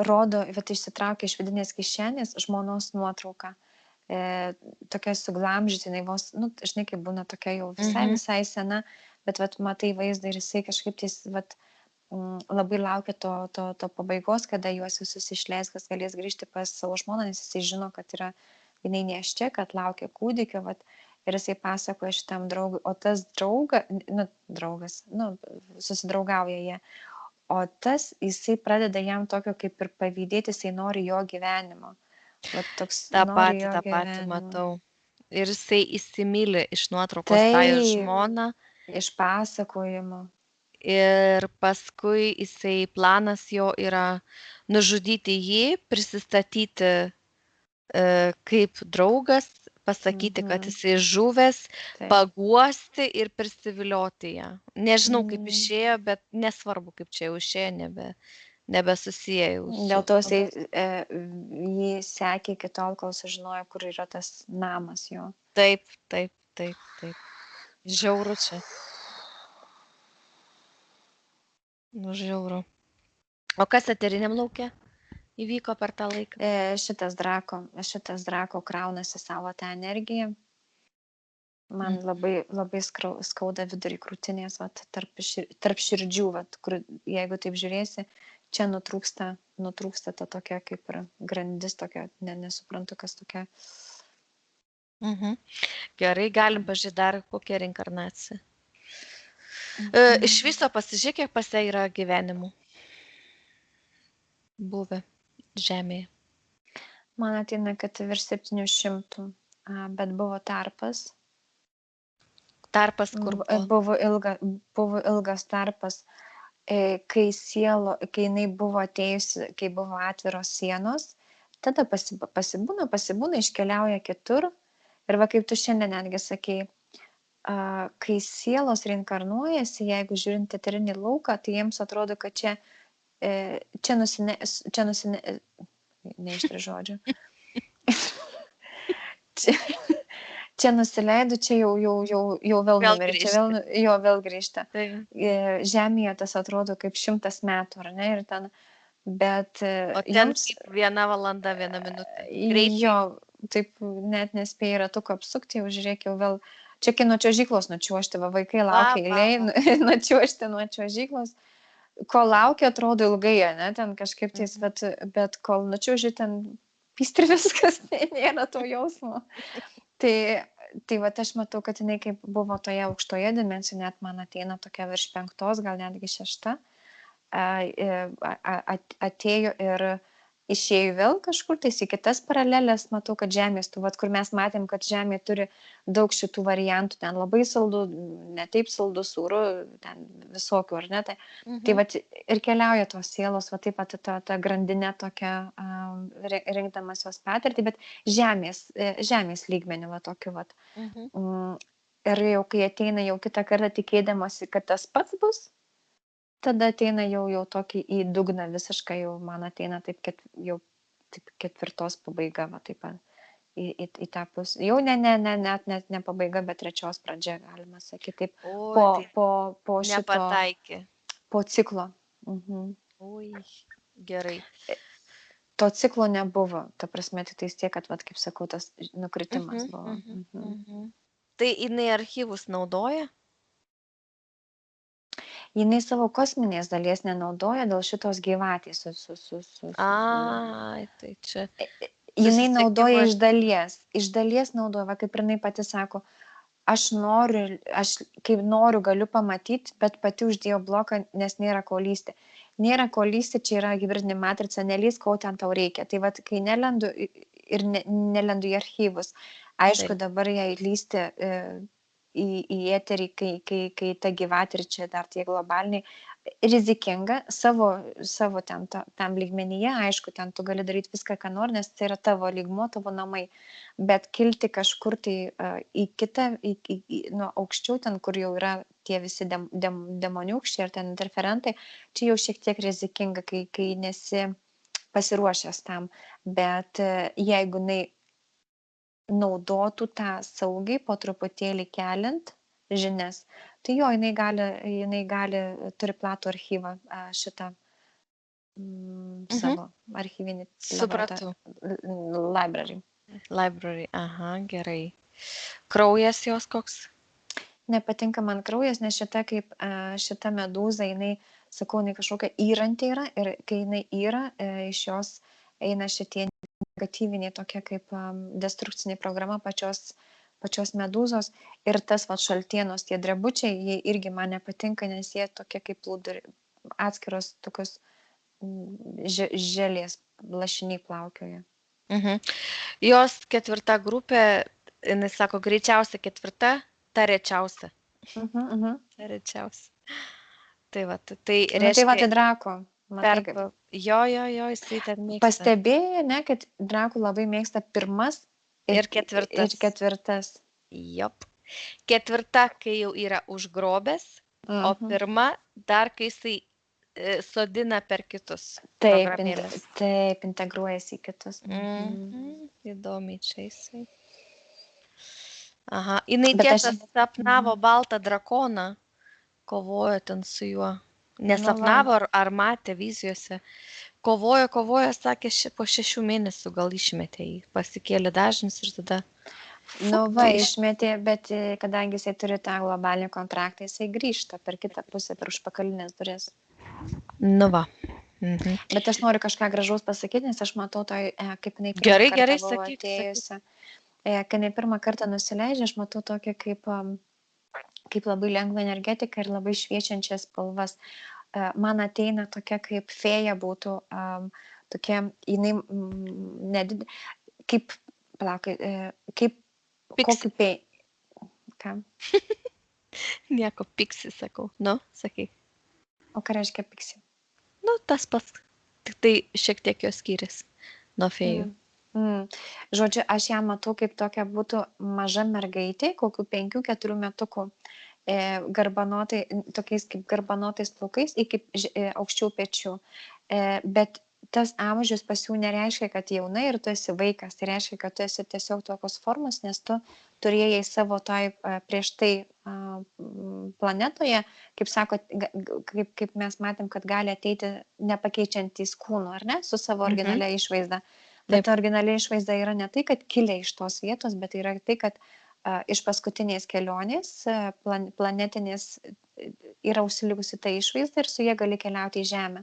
rodo, išsitraukia iš vidinės kišenės žmonos nuotrauką. Tokia suglamžyti, vos, žinai, kaip būna tokia jau visai sena, bet matai vaizdą ir jisai kažkaip tais, labai laukia to pabaigos, kada juos visus išleis, kas galės grįžti pas savo žmoną, nes jisai žino, kad yra jinai neščia, kad laukia kūdikio, ir jisai pasakoja šitam draugui, o tas draugas, susidraugauja jie, o tas jisai pradeda jam tokio kaip ir pavydėti, jisai nori jo gyvenimo. Ta patį matau. Ir jisai įsimylė iš nuotraukos tą žmoną. Iš pasakojimo. Ir paskui jisai planas jo yra nužudyti jį, prisistatyti kaip draugas, pasakyti, kad jisai žuvęs, paguosti ir prisivilioti ją. Nežinau, kaip išėjo, bet nesvarbu, kaip čia jau išėjo, nebesusijėjau. Dėl to jį sekė iki tol, kol sužinojo, kur yra tas namas jo. Taip. Žiauru čia. Žiauru. O kas eteriniam lauke įvyko per tą laiką? Šitas drako kraunasi savo tą energiją. Man labai skauda vidurį krūtinės, tarp širdžių, kur jeigu taip žiūrėsi, čia nutrūksta ta tokia kaip ir grandis tokia, nesuprantu, kas tokia. Gerai, galim pažiūrėti dar kokią reinkarnaciją. Iš viso pasižiūrėk, kiek pas ją yra gyvenimų buvę žemėje. Man ateina, kad virš 700, bet buvo tarpas. Tarpas kur buvo? Buvo ilgas tarpas, kai jinai buvo atėjusi, kai buvo atviros sienos, tada pasibūna, iškeliauja kitur. Ir kaip tu šiandien netgi sakei, kai sielos reinkarnuojasi, jeigu žiūrint eterinį lauką, tai jiems atrodo, kad neištariu žodžių. Čia nusileido, čia jau vėl numirė, čia vėl grįžta. Žemėje tas atrodo kaip 100 metų, ar ne? Ir ten, bet o ten kaip 1 valanda, 1 minutė. Greitai. Jo, taip net nespėjai ratuko apsukti, jau žiūrėk, jau vėl. Čia kai nuo čiuožyklos nučiuožti, vaikai laukia eilėj, nučiuožti nuo čiuožyklos. Kol laukia, atrodo ilgai, ne, ten kažkaip tais, bet kol nučiuoži, ten pystri viskas, nėra to jausmo. Tai vat aš matau, kad jinai kaip buvo toje aukštoje dimensijoje, net man ateina tokia virš 5, gal netgi 6, atėjo ir išėjo vėl kažkur tais į kitas paralelės, matau, kad Žemės, kur mes matėm, kad Žemė turi daug šitų variantų, ten labai saldu, ne taip saldu, sūru, ten visokių, ar ne, tai vat ir keliauja tos sielos, va taip pat ta grandinė tokia, rinkdamas jos patirtį, bet Žemės lygmenį, va tokiu, vat. Ir jau kai ateina jau kitą kartą tikėdamasi, kad tas pats bus, tada ateina jau tokį į dugną visiškai, jau man ateina taip, jau taip 4 pabaiga, va taip pat į tą pusę. Jau net ne pabaiga, bet 3 pradžia, galima sakyti, taip, po šito, Nepataikė. po ciklo. Oi, gerai. To ciklo nebuvo, ta prasme, tai tiek, kad, vat, kaip sakau, tas nukritimas buvo. Tai jinai archyvus naudoja? Jinai savo kosminės dalies nenaudoja dėl šitos gyvatės. Ai, tai čia. Jinai naudoja iš dalies naudoja, va, kaip jinai pati sako, aš kaip noriu galiu pamatyti, bet pati uždėjau bloką, nes nėra ko lysti. Nėra ko lysti, čia yra hibridinė matrica, nelys, ko ten tau reikia. Tai va, kai nelendu ir nelendu į archyvus, aišku, dabar jai lysti į eterį, kai ta gyvatė ir čia dar tie globaliniai, rizikinga savo tam lygmenyje, aišku, ten tu gali daryti viską, ką nori, nes tai yra tavo lygmuo, tavo namai, bet kilti kažkur tai į kitą, nuo aukščiau, ten, kur jau yra tie visi demoniukščiai ar ten interferentai, čia jau šiek tiek rizikinga, kai nesi pasiruošęs tam, bet jeigu jinai naudotų tą saugiai, po truputėlį keliant žinias, tai jo, jinai gali, turi platų archyvą šitą savo archyvinį. Supratau. Library. Library, aha, gerai. Kraujas jos koks? Nepatinka man kraujas, nes šita medūza, jinai, sakau, jinai kažkokia įrantė yra ir kai jinai yra, iš jos eina šitie negatyviniai tokia kaip destrukcinė programa pačios medūzos ir tas šaltienos, tie drebučiai, jie irgi man nepatinka, nes jie tokie kaip atskiros tokios želės lašiniai plaukioja. Jos 4 grupė, jinai sako, greičiausia 4, ta rečiausia. Ta rečiausia. Tai va, tai reiškia... Tai va, tai Drako. Jo, jisai ten mėgsta. Pastebėjai, ne, kad Drako labai mėgsta 1 ir 4. Jop. 4, kai jau yra užgrobęs, o 1 dar, kai jisai sodina per kitus programėlės. Taip, integruojasi į kitus. Įdomiai čia jisai. Aha, jinai tiesa sapnavo baltą drakoną, kovojo ten su juo. Nesapnavo ar matė vizijose. Kovojo, sakė, po 6 mėnesių gal išmetė jį. Pasikėlė dažnis ir tada... Išmetė, bet kadangi jisai turi tą globalinį kontraktą, jisai grįžta per kitą pusę, per užpakalinės duris. Va. Bet aš noriu kažką gražaus pasakyti, nes aš matau to, kaip jinai gerai, buvo atėjusi. Kai jinai pirmą kartą nusileidžia, aš matau tokią kaip labai lengva energetika ir labai šviečiančias spalvas. Man ateina tokia kaip fėja būtų, tokia, jinai nedidė, kaip Piksi. Ką? Nieko, piksi, sakau. Sakai. O ką reiškia piksi? Tas pats, tik tai šiek tiek jos skiriasi nuo fėjų. Žodžiu, aš ją matau kaip tokia būtų maža mergaitė, kokių 5-4 metukų, tokiais kaip garbanotais plaukais iki aukščiau pečių. Bet tas amžius pas jų nereiškia, kad jauna ir tu esi vaikas, tai reiškia, kad tu esi tiesiog tokios formos, nes tu turėjai savo prieš tai planetoje, kaip sako, kaip mes matėm, kad gali ateiti nepakeičiantys kūnų, ar ne, su savo originalia išvaizda. Bet originaliai išvaizda yra ne tai, kad kilė iš tos vietos, bet yra tai, kad iš paskutinės kelionės planetinės yra užsilikusi ta išvaizda ir su jie gali keliauti į Žemę.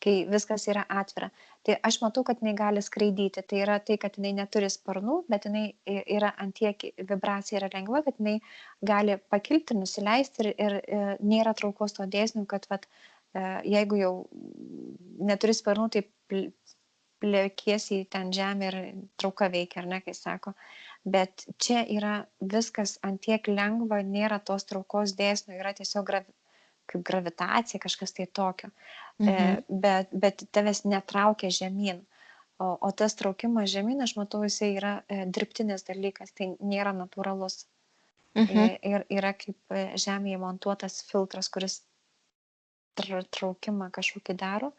kai viskas yra atvira. Tai aš matau, kad jinai gali skraidyti. Tai yra tai, kad jinai neturi sparnų, bet jinai yra antiek, vibracija yra lengva, kad jinai gali pakilti, nusileisti ir nėra traukos to dėsnių, kad vat, jeigu jau neturi sparnų, tai plėkiesi ten žemė ir trauka veikia, ar ne, kai sako. Bet čia yra viskas antiek lengva, nėra tos traukos dėsnių, yra tiesiog kaip gravitacija, kažkas tai tokio. Bet tavęs netraukia žemyn. O tas traukimas žemyn, aš matau, jisai yra dirbtinis dalykas, tai nėra natūralus. Ir yra kaip žemėje montuotas filtras, kuris traukimą kažkokį daro,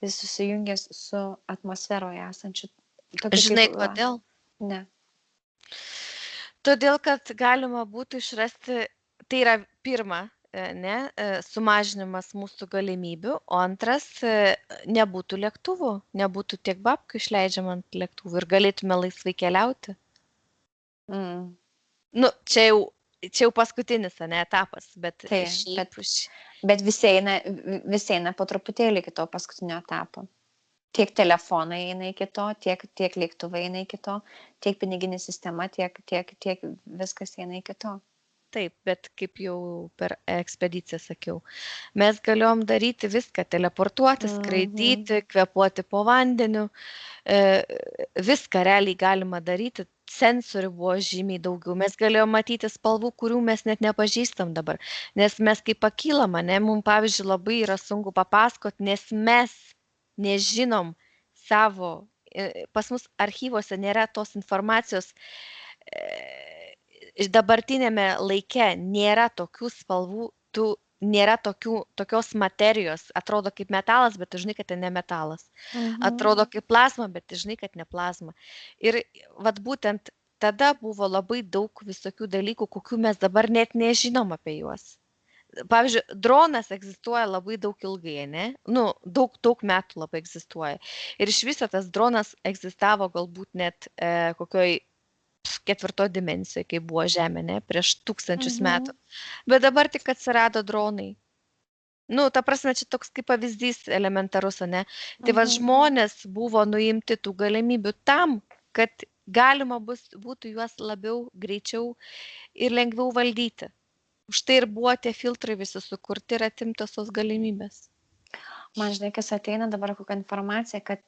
jis susijungęs su atmosferoje esančiu. Žinai, kodėl? Ne. Todėl, kad galima būtų išrasti, tai yra pirma, sumažinimas mūsų galimybių, o antras, nebūtų lėktuvų, nebūtų tiek babkių išleidžiama ant lėktuvų ir galėtume laisvai keliauti. Nu, čia jau paskutinis, ne, etapas, bet Bet visi eina po truputėlį iki to paskutinio etapo. Tiek telefonai eina iki to, tiek lėktuvai eina iki to, tiek piniginė sistema, tiek viskas eina iki to. Taip, bet kaip jau per ekspediciją sakiau, mes galėjom daryti viską, teleportuoti, skraidyti, kvėpuoti po vandeniu, viską realiai galima daryti, sensorių buvo žymiai daugiau, mes galėjom matyti spalvų, kurių mes net nepažįstam dabar, nes mes kaip pakylam, mums pavyzdžiui labai yra sunku papasakot, nes mes nežinom savo, pas mus archyvose nėra tos informacijos, dabartinėme laike nėra tokių spalvų, nėra tokios materijos, atrodo kaip metalas, bet tu žinai, kad tai ne metalas. Atrodo kaip plazma, bet tu žinai, kad ne plazma. Ir vat būtent tada buvo labai daug visokių dalykų, kokių mes dabar net nežinom apie juos. Pavyzdžiui, dronas egzistuoja labai daug ilgai, ne? Nu, daug metų labai egzistuoja. Ir iš viso tas dronas egzistavo galbūt net kokioj 4 dimensijoje, kai buvo Žemė, ne, prieš 1000 metų. Bet dabar tik atsirado dronai. Nu, ta prasme, čia toks kaip pavyzdys elementarus, ne? Tai va žmonės buvo nuimti tų galimybių tam, kad galima būtų juos labiau, greičiau ir lengviau valdyti. Už tai ir buvo tie filtrai visi sukurti ir atimtos tos galimybės. Man žinai, kas ateina dabar kokią informaciją, kad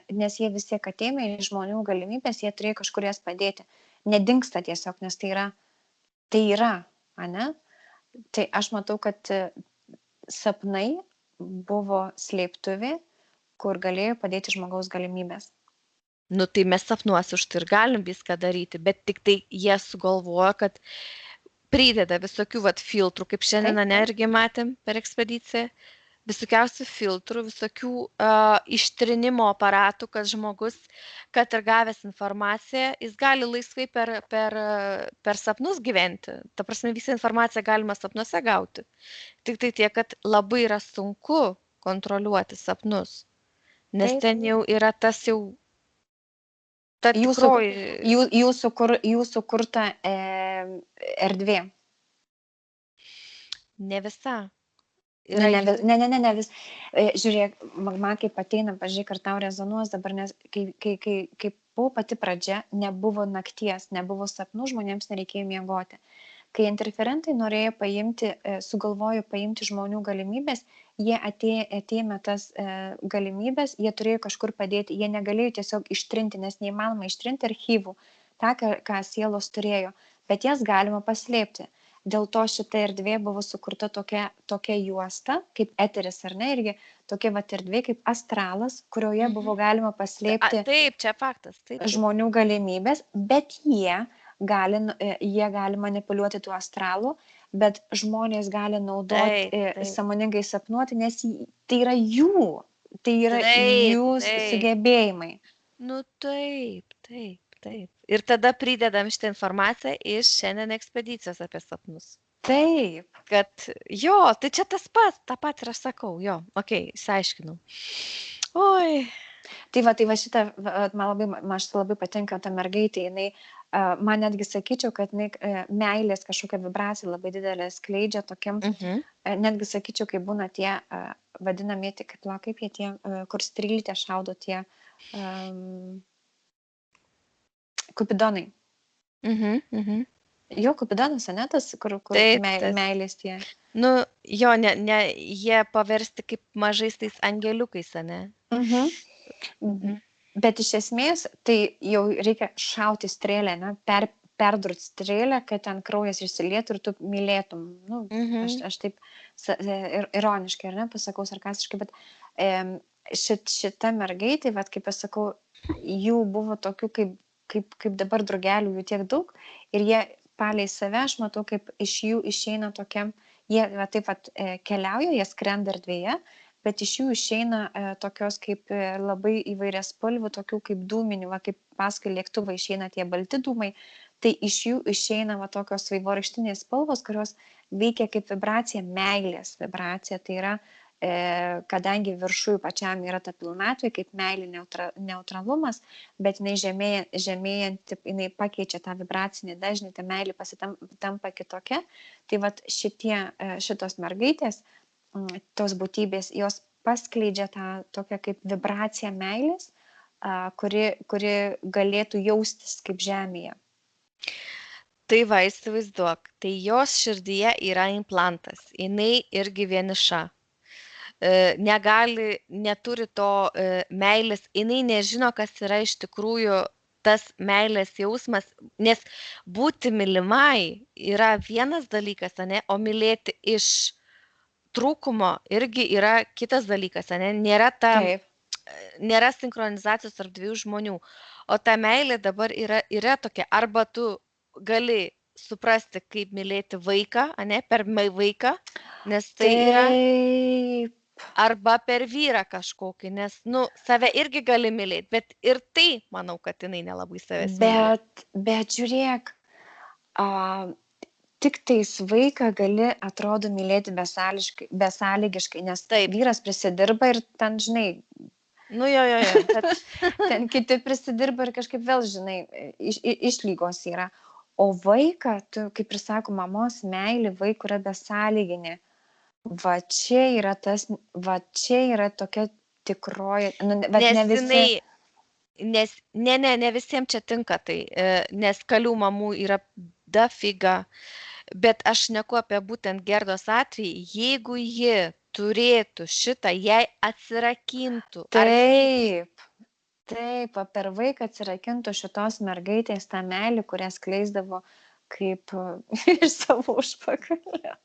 nes jie vis tiek ateina į žmonių galimybės, jie turėjo kažkur jas padėti. Nedingsta tiesiog, nes tai yra, ane? Tai aš matau, kad sapnai buvo slėptuvė, kur galėjo padėti žmogaus galimybės. Nu, tai mes sapnuose už tai ir galim viską daryti, bet tik tai jie sugalvoja, kad prideda visokių filtrų, kaip šiandien irgi matėm per ekspediciją, visokiausių filtrų, visokių ištrinimo aparatų, kad žmogus, kad ir gavęs informaciją, jis gali laisvai per sapnus gyventi. Ta prasme, visą informaciją galima sapnuose gauti. Tik tai tiek, kad labai yra sunku kontroliuoti sapnus. Nes ten jau yra tas jau ta tikroji... Jūsų kurta erdvė. Ne visa. Ne vis. Žiūrėk, man kaip ateina, pažiūrėk, ar tau rezonuos dabar, nes kai buvo pati pradžia, nebuvo nakties, nebuvo sapnų, žmonėms nereikėjo miegoti. Kai interferentai norėjo sugalvojo paimti žmonių galimybės, jie atėmė tas galimybės, jie turėjo kažkur padėti, jie negalėjo tiesiog ištrinti, nes neįmanoma ištrinti archyvų, tą, ką sielos turėjo, bet jas galima paslėpti. Dėl to šita erdvė buvo sukurta tokia juosta, kaip eteris, ar ne, irgi tokia erdvė kaip astralas, kurioje buvo galima paslėpti čia faktas, žmonių galimybės, bet jie gali manipuliuoti tų astralų, bet žmonės gali naudoti sąmoningai sapnuoti, nes tai yra jų sugebėjimai. Nu taip. Ir tada pridedam šitą informaciją iš šiandien ekspedicijos apie sapnus. Taip. Kad jo, tai čia tas pats, tą pat ir aš sakau, jo, išsiaiškinau. Oi. Tai va šitą, man labai patinka ta mergaitė, jinai Man netgi sakyčiau, kad meilės kažkokia vibracija labai didelė skleidžia tokiam, netgi sakyčiau, kai būna tie vadinami, kaip jie tie, kur strylytė šaudo tie kupidonai. Jo kupidonas, ane, tas, kur meilės tie. Nu, jo, jie paversti kaip mažais tais angeliukais, ane? Bet iš esmės, tai jau reikia šauti strėlę, ne, perdurti strėlę, kad ten kraujas išsilietų ir tu mylėtum. Nu, aš taip ironiškai, ar ne, pasakau sarkastiškai, bet šita mergaitė, vat, kaip aš sakau, jų buvo tokių, kaip dabar drugelių, jų tiek daug, ir jie palei save, aš matau, kaip iš jų išeina tokia, jie taip pat keliauja, jie skrenda erdvėje, bet iš jų išeina tokios kaip labai įvairias spalvių, tokių kaip dūminių, kaip paskui lėktuvą išeina tie balti dūmai, tai iš jų išeina tokios vaivorykštinės spalvos, kurios veikia kaip vibracija, meilės vibracija, tai yra, kadangi viršui pačiam yra ta pilnatvė, kaip meilė neutralumas, bet jinai žemėjant, jinai pakeičia tą vibracinį dažnį, ta meilė pasitampa kitokia, tai vat šitos mergaitės, tos būtybės, jos paskleidžia tą tokią kaip vibraciją meilės, kuri galėtų jaustis kaip žemėje. Tai va, įsivaizduok, tai jos širdyje yra implantas, jinai irgi vieniša, neturi to meilės, jinai nežino, kas yra iš tikrųjų tas meilės jausmas, nes būti mylimai yra vienas dalykas, ane, o mylėti iš trūkumo irgi yra kitas dalykas, ane? Nėra sinchronizacijos tarp dviejų žmonių, o ta meilė dabar yra tokia, arba tu gali suprasti, kaip mylėti vaiką, ane, per vaiką, nes tai yra, arba per vyrą kažkokį, nes, save irgi gali mylėti, bet ir tai, manau, kad jinai nelabai savęs myli. Bet žiūrėk, tik tais vaiką gali, atrodo, mylėti besąlygiškai, nes vyras prisidirba ir ten, žinai, jo. Bet ten kiti prisidirba ir kažkaip vėl, žinai, išlygos yra. O vaiką, tu, kaip ir sako, mamos meilė vaikų yra besąlyginė. Va čia yra tokia tikroji, ne visiems čia tinka tai, nes kalių mamų yra dafiga, bet aš šneku apie būtent Gerdos atvejį, jeigu ji turėtų šitą, jai atsirakintų. Taip, per vaiką atsirakintų šitos mergaitės tą meilį, kurią skleisdavo kaip iš savo užpakalio.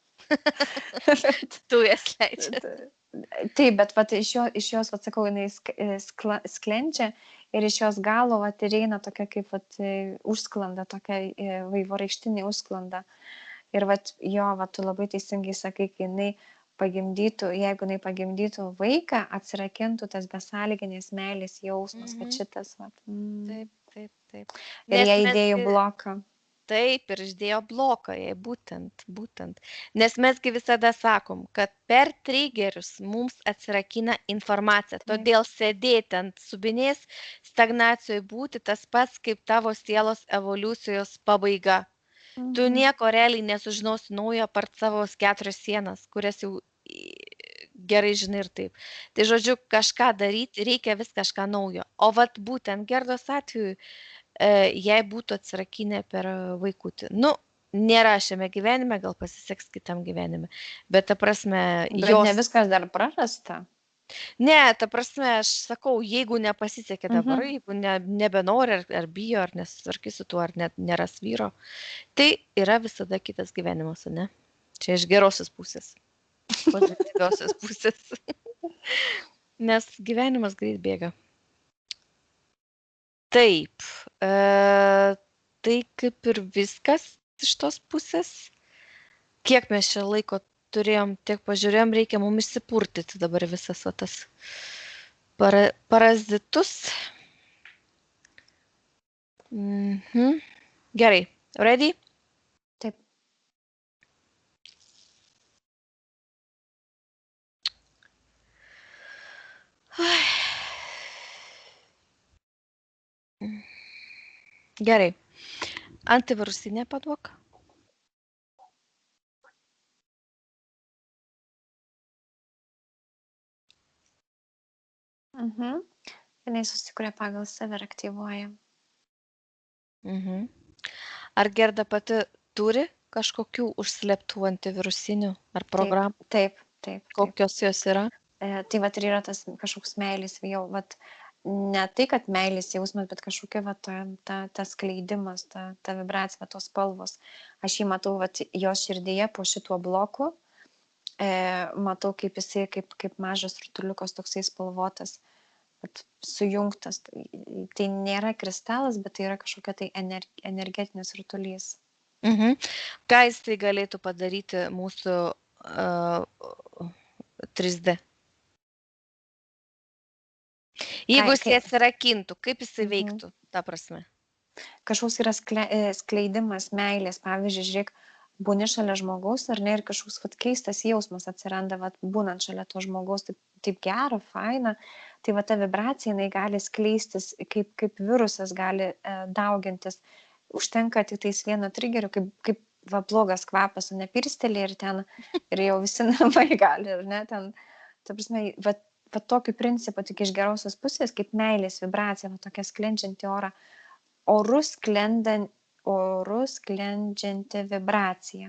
Tu jas leidži. Taip, bet iš jos, sakau, jinai sklendžia ir iš jos galo ir eina tokia kaip užsklanda, tokia vaivorykštinė užsklanda. Ir tu labai teisingai sakai, kai jinai jeigu jinai pagimdytų vaiką, atsirakintų tas besąlyginės meilės jausmas, kad šitas. Taip. Ir jie įdėjo bloką. Taip, ir išdėjo bloką, jai būtent. Nes mesgi visada sakom, kad per triggerius mums atsirakina informacija, todėl sėdėti ant subinės stagnacijoje būti tas pats kaip tavo sielos evoliucijos pabaiga. Tu nieko realiai nesužinosi naujo apart savo 4 sienas, kurias jau gerai žinai ir taip. Tai žodžiu, kažką daryti, reikia vis kažką naujo. O būtent Gerdos atveju, jei būtų atsirakinę per vaikutį. Nėra šiame gyvenime, gal pasiseks kitam gyvenime. Bet ta prasme... Bet ne viskas dar prarasta. Ne, ta prasme, aš sakau, jeigu nepasisekė dabar, jeigu nebenori, ar bijo, ar nesutvarkys su tuo, ar net neras vyro, tai yra visada kitas gyvenimas, ne? Čia iš gerosios pusės. Pozityviosios pusės. Nes gyvenimas greit bėga. Taip. Tai kaip ir viskas iš tos pusės. Kiek mes čia laiko turėjom, tiek pažiūrėjom, reikia mums išsipurtyti dabar visas tas parazitus. Gerai. Ready? Taip. Gerai. Antivirusinė paduok. Jinai susikuria pagal save ir aktyvuoja. Ar Gerda pati turi kažkokių užslėptų antivirusinių ar programų? Taip. Kokios jos yra? Tai vat ir yra tas kažkoks meilės jau, vat ne tai, kad meilės jausmas, bet kažkokia vat tas skleidimas, ta vibracija, tos spalvos. Aš jį matau vat jos širdyje po šituo bloku, matau kaip jisai, kaip mažas rutuliukas toksai spalvotas, vat sujungtas. Tai nėra kristalas, bet tai yra kažkokia tai energetinis rutulys. Ką jis tai galėtų padaryti mūsų 3D? Jeigu jis atsirakintų, kaip jis veiktų, ta prasme? Kažkoks yra skleidimas meilės, pavyzdžiui, žiūrėk, būni šalia žmogaus, ar ne, ir kažkoks vat keistas jausmas atsiranda, vat būnant šalia to žmogaus, taip gera, faina, tai va ta vibracija, jinai gali skleistis, kaip virusas gali daugintis. Užtenka tik tais vieno trigerių, kaip va blogas kvapas, o ne pirstelė ir ten, ir jau visi namai gali, ar ne, ten, ta prasme, va tokiu principu, tik iš gerosios pusės, kaip meilės vibracija, va tokia sklendžianti orą, orus sklendžianti vibracija.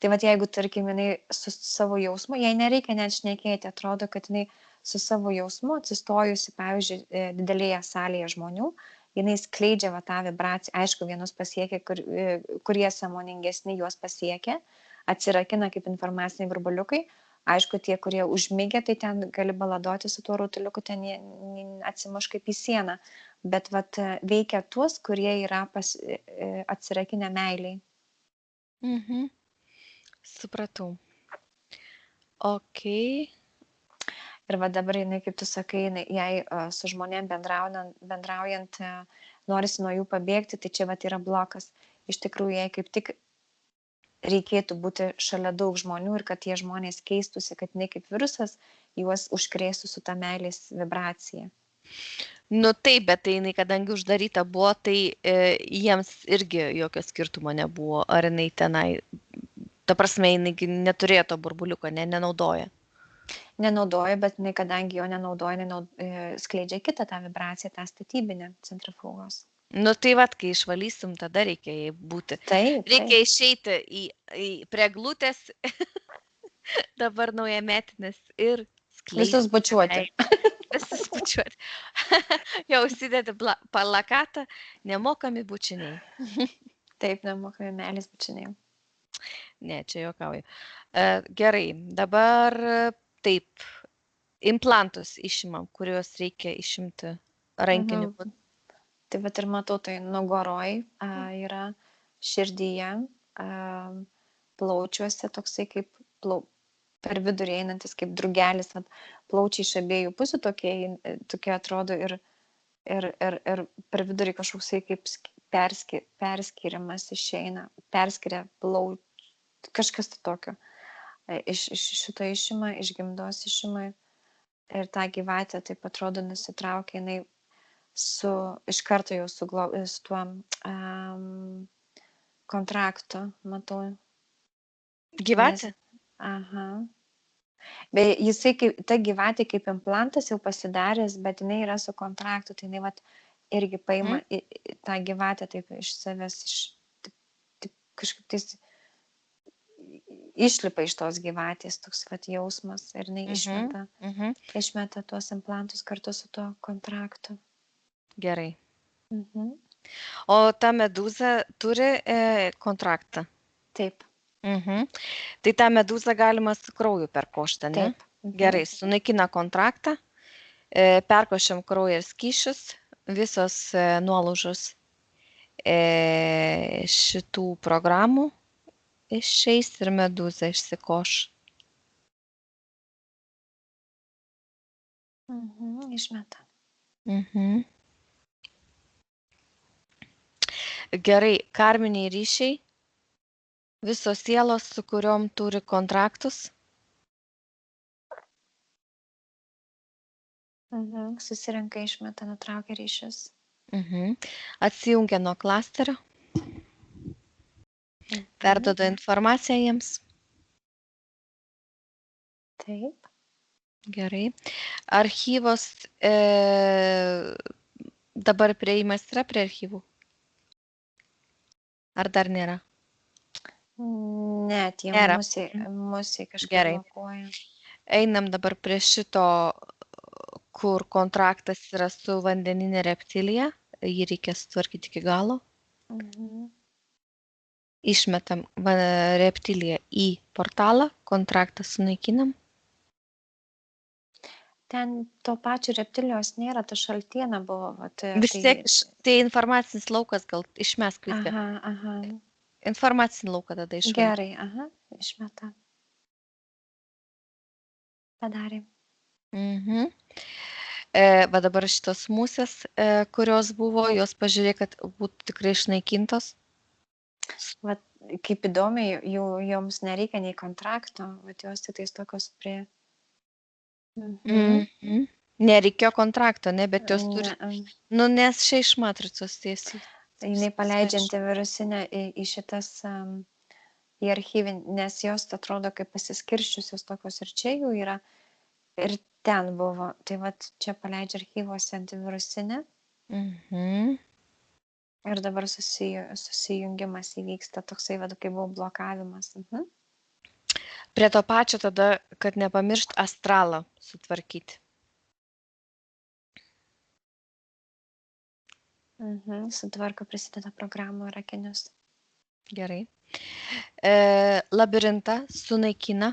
Tai vat jeigu, tarkim, jinai su savo jausmu, jai nereikia net šnekėti, atrodo, kad jinai su savo jausmu atsistojusi, pavyzdžiui, didelėje salėje žmonių, jinai skleidžia va tą vibraciją. Aišku, vienus pasiekia, kurie sąmoningesni juos pasiekia, atsirakina kaip informaciniai burbuliukai. Aišku, tie, kurie užmigę, tai ten gali baladoti su tuo rutuliuku, ten atsimuš kaip į sieną. Bet vat veikia tuos, kurie yra atsirakinę meiliai. Supratau. Ok. Ir va dabar jinai, kaip tu sakai, jei su žmonėm bendraujant norisi nuo jų pabėgti, tai čia va yra blokas. Iš tikrųjų, jei kaip tik reikėtų būti šalia daug žmonių ir kad tie žmonės keistųsi, kad ne kaip virusas juos užkrėstų su ta meilės vibracija. Nu taip, bet tai jinai, kadangi uždaryta buvo, tai jiems irgi jokio skirtumo nebuvo. Ar jinai tenai, ta prasme, jinai neturėjo to burbuliuko, nenaudoja. Nenaudoja, bet jinai, kadangi jo nenaudoja, skleidžia kitą tą vibraciją, tą statybinę centrifugos. Nu tai vat, kai išvalysim, tada reikia jai būti. Reikia išeiti prie glutės, dabar naujametinės ir skleisti. Visus bučiuoti. Visus bučiuoti. Jau užsidėti plakatą, nemokami bučiniai. Taip, nemokami meilės bučiniai. Ne, čia juokauju. Gerai, dabar taip, implantus išimam, kuriuos reikia išimti rankiniu būdu. Tai vat ir matau, tai nugaroj yra širdyje, plaučiuose toksai kaip per vidurį einantis kaip drugelis, vat, plaučiai iš abiejų pusių tokie atrodo ir per vidurį kažkoksai kaip perskirimas išeina, perskiria plaučių, kažkas tai tokio. Iš šito išima, iš gimdos išima ir ta gyvatė taip atrodo nusitraukia, jinai iš karto jau su tuo kontraktu, matau. Gyvatė? Aha. Bet jisai, ta gyvatė kaip implantas jau pasidaręs, bet jinai yra su kontraktu, tai jinai vat irgi paima tą gyvatę taip iš savęs, kažkaip tais išlipa iš tos gyvatės, toks vat jausmas ir jinai išmeta tuos implantus kartu su tuo kontraktu. Gerai. O ta medūza turi kontraktą? Taip. Tai tą medūzą galima su krauju perkošti, ne? Taip. Gerai, sunaikina kontraktą, perkošiam kraują ir skysčius, visos nuolaužos šitų programų išeis ir medūza išsikoš. Išmeta. Gerai, karminiai ryšiai, visos sielos, su kuriuom turi kontraktus. Susirenka, išmeta, nutraukia ryšius. Atsijungia nuo klasterio. Perduoda informaciją jiems. Taip. Gerai. Archyvos, dabar prieimas yra prie archyvų? Ar dar nėra? Ne, tie Nėra. musiai kažkaip Gerai. blokuoja. Einam dabar prie šito, kur kontraktas yra su vandeninė reptilija. Jį reikia sutvarkyti iki galo. Išmetam reptiliją į portalą, kontraktą sunaikinam. Ten to pačio reptilijos nėra, ta šaltiena buvo. Vis tiek tai informacinis laukas, gal išmesk viską. Aha. Informacinį lauką tada išvalyk. Gerai, išmeta. Padarė. Va dabar šitos musės, kurios buvo, jos pažiūrė, kad būtų tikrai išnaikintos. Vat, kaip įdomiai, joms nereikia nei kontrakto, vat jos tai tokios prie... Nereikėjo kontrakto, ne, bet jos turi... nes čia iš matricos tiesiai. Jinai paleidžianti virusinę į šitas, į archyvinį, nes jos atrodo kaip pasiskirščiusios tokios ir čia jų yra, ir ten buvo. Tai vat čia paleidžia archyvuose antivirusinę. Ir dabar susijungimas įvyksta toksai, kai buvo blokavimas. Prie to pačio tada, kad nepamiršt astralą sutvarkyti. Sutvarko, prisideda programų ir akinius. Gerai. Labirintą sunaikina.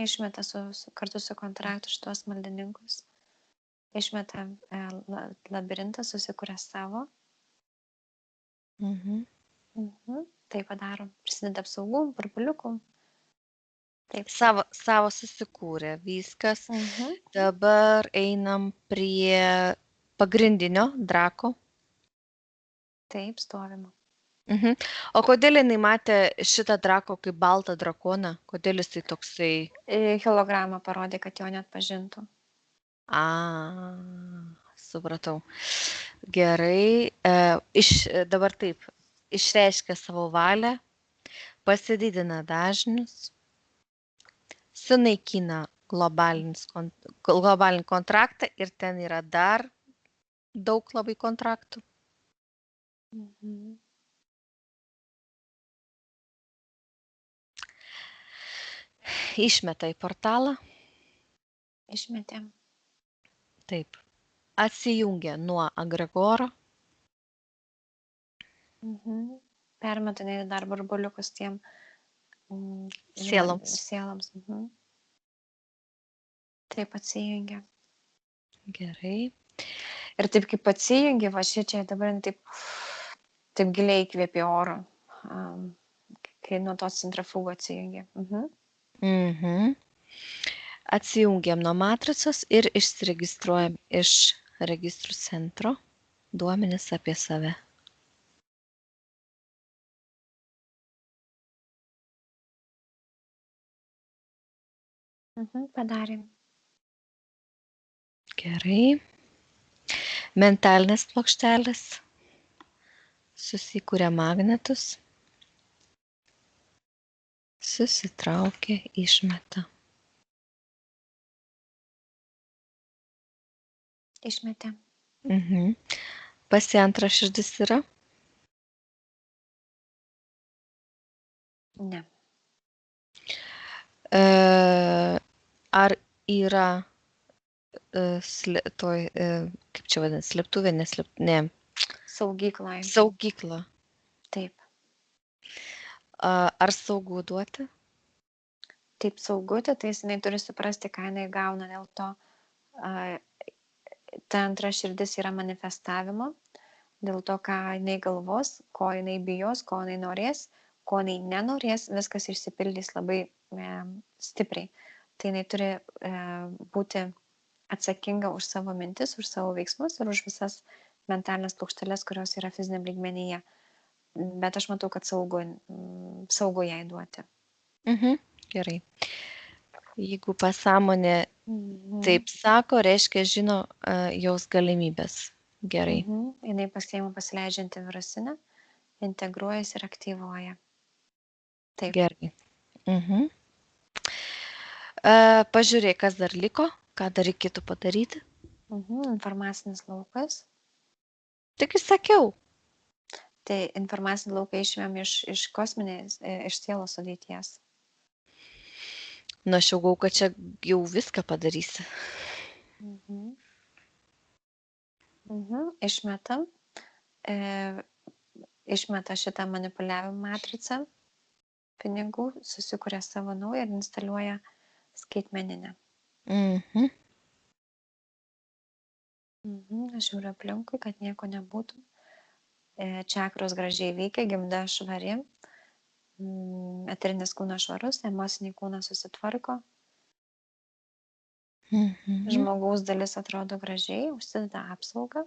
Išmeta kartu su kontraktu šitos maldininkus. Išmeta labirintą, susikuria savo. Tai padaro. Prisideda apsaugų, burbuliukų. Savo susikūrė viskas. Dabar einam prie pagrindinio drako. Taip, stovimo. O kodėl jinai matė šitą drako kaip baltą drakoną? Kodėl jis tai toksai? Hologramą parodė, kad jo net pažintų. Supratau. Gerai. Dabar taip. Išreiškia savo valią, pasididina dažnius, sunaikina globalinį kontraktą ir ten yra dar daug labai kontraktų. Išmeta į portalą. Išmetė. Taip. Atsijungia nuo agregoro. Permetinai dar burbuliukus tiem Sieloms. Taip atsijungia. Gerai. Ir taip kaip atsijungia, va šičia dabar taip giliai įkvėpė oro, kai nuo tos centrifugų atsijungia. Atsijungiam nuo matricos ir išsiregistruojam iš registrų centro duomenis apie save. Padarėm. Gerai. Mentalinės plokštelės. Susikūrė magnetus. Susitraukė, išmeta. Išmetė. Pas ją antra širdis yra? Ne. Ar yra kaip čia vadinasi, slėptuvė, ne. Saugykla. Saugykla. Taip. Ar saugu duoti? Taip, saugutė, tai jinai turi suprasti, ką jinai gauna, dėl to ta antra širdis yra manifestavimo, dėl to, ką jinai galvos, ko jinai bijos, ko jinai norės, ko jinai nenorės, viskas išsipildys labai stipriai. Tai jinai turi būti atsakinga už savo mintis, už savo veiksmus ir už visas mentalinės plokšteles, kurios yra fiziniam lygmenyje. Bet aš matau, kad saugu jai duoti. Gerai. Jeigu pasąmonė taip sako, reiškia žino jos galimybės. Gerai. Jinai pasiima pasileidžianti virusinę, integruojasi ir aktyvuoja. Taip. Gerai. Pažiūrėk, kas dar liko, ką dar reikėtų padaryti. Informacinis laukas. Tik sakiau. Tai informacinį lauką išėmėm iš kosminės, iš sielos sudėties. Nu, aš jau gau, kad čia jau viską padarysi. Išmetam. Išmeta šitą manipuliavimo matricą pinigų, susikuria savo naują ir instaliuoja skaitmeninę. Aš žiūriu aplinkui, kad nieko nebūtų. Čakros gražiai veikia, gimda švari, eterinis kūnas švarus, emociniai kūnas susitvarko. Žmogaus dalis atrodo gražiai, užsideda apsaugą.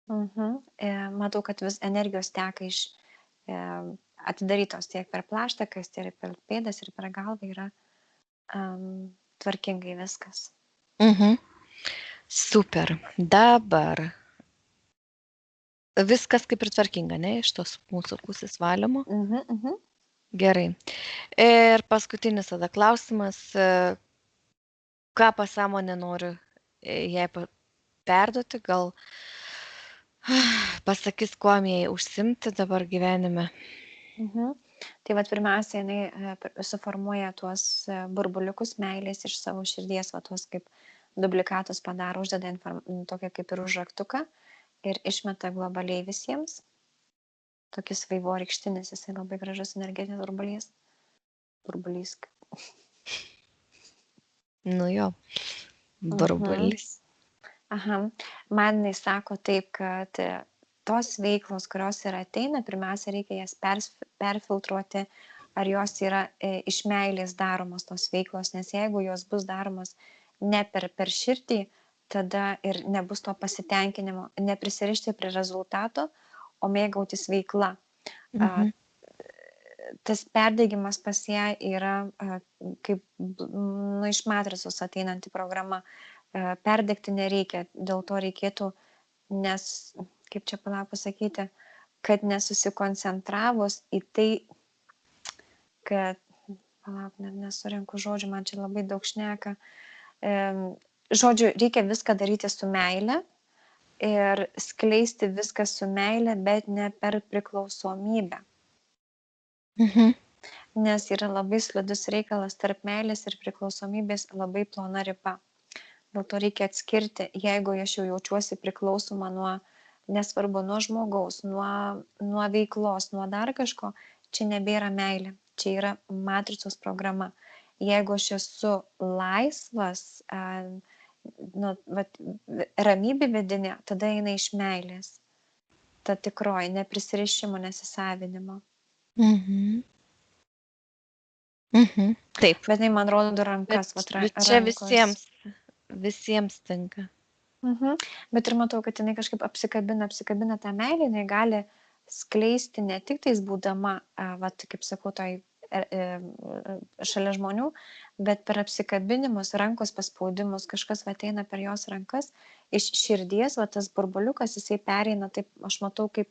Matau, kad vis energijos teka iš atidarytos tiek per plaštakas, tiek per pėdas ir per galvą yra tvarkingai viskas. Super. Dabar. Viskas kaip ir tvarkinga, ne, iš tos mūsų pusės valymo. Gerai. Ir paskutinis tada klausimas, ką pasąmonė nori jai perduoti, gal pasakys, kuom jai užsimti dabar gyvenime. Tai vat pirmiausia, jinai suformuoja tuos burbuliukus meilės iš savo širdies, va tuos kaip dublikatus padaro, uždeda tokią kaip ir užraktuką ir išmeta globaliai visiems. Tokis vaivorykštinis, jisai labai gražus energetinis burbulys. Nu jo, burbulis. Man jinai sako taip, kad tos veiklos, kurios ir ateina, pirmiausia, reikia jas perfiltruoti, ar jos yra iš meilės daromos tos veiklos, nes jeigu jos bus daromos ne per širdį, tada ir nebus to pasitenkinimo, neprisirišti prie rezultato, o mėgautis veikla. Tas perdegimas pas ją yra kaip iš matricos ateinanti programa. Perdegti nereikia, dėl to reikėtų, nes, kaip čia pasakyti, kad nesusikoncentravus į tai, kad, nesurinku žodžių, man čia labai daug šneka. Žodžiu, reikia viską daryti su meile ir skleisti viską su meile, bet ne per priklausomybę. Nes yra labai slidus reikalas tarp meilės ir priklausomybės, labai plona riba. Dėl to reikia atskirti, jeigu aš jau jaučiuosi priklausoma nuo, nesvarbu, nuo žmogaus, nuo veiklos, nuo dar kažko, čia nebėra meilė, čia yra matricos programa. Jeigu aš esu laisvas, ramybė vidinė, tada eina iš meilės. Ta tikroji, neprisirišimo, nesisavinimo. Taip. Bet tai man rodo rankas. Bet čia visiems tinka. Bet ir matau, kad jinai kažkaip apsikabina tą meilę, jinai gali skleisti ne tik tais būdama, kaip sakau, šalia žmonių, bet per apsikabinimus, rankos paspaudimus, kažkas ateina per jos rankas, iš širdies, tas burbuliukas, jisai pereina, taip aš matau, kaip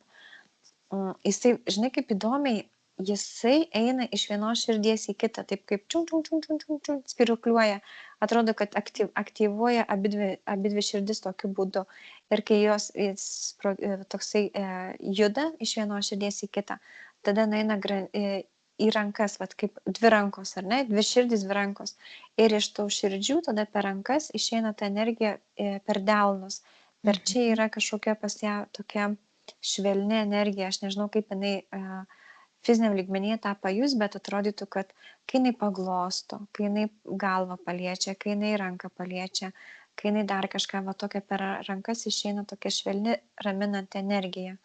jisai, žinai, kaip įdomiai, jisai eina iš vienos širdies į kitą, taip kaip spirukliuoja. Atrodo, kad aktyvuoja abidvi širdis tokiu būdu. Ir kai jis toksai juda iš vienos širdies į kitą, tada eina į rankas, kaip dvi rankos, ar ne? Dvi širdis, dvi rankos. Ir iš tų širdžių tada per rankas išeina ta energija per delnus. Per čia yra kažkokia pas ją tokia švelni energija. Aš nežinau, kaip jinai fiziniam lygmenyje tą pajus, bet atrodytų, kad kai jinai paglosto, kai jinai galvą paliečia, kai jinai ranką paliečia, kai jinai dar kažką tokia per rankas išeina tokia švelni, raminanti energija.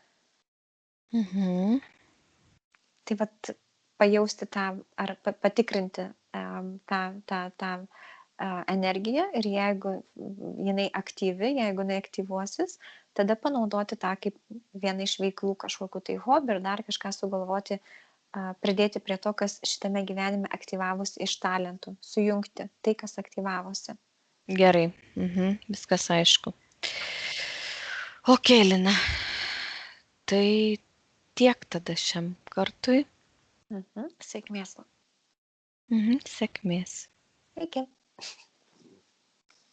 Tai pajausti tą, ar patikrinti tą energiją ir jeigu jinai aktyvi, jeigu jinai aktyvuosis, tada panaudoti tą kaip vieną iš veiklų, kažkokiu tai hobį ir dar kažką sugalvoti, pridėti prie to, kas šitame gyvenime aktyvavosi iš talentų, sujungti tai, kas aktyvavosi. Gerai, viskas aišku. Ok, Lina. Tai tiek tada šiam kartui. Sėkmės. Sėkmės. Iki.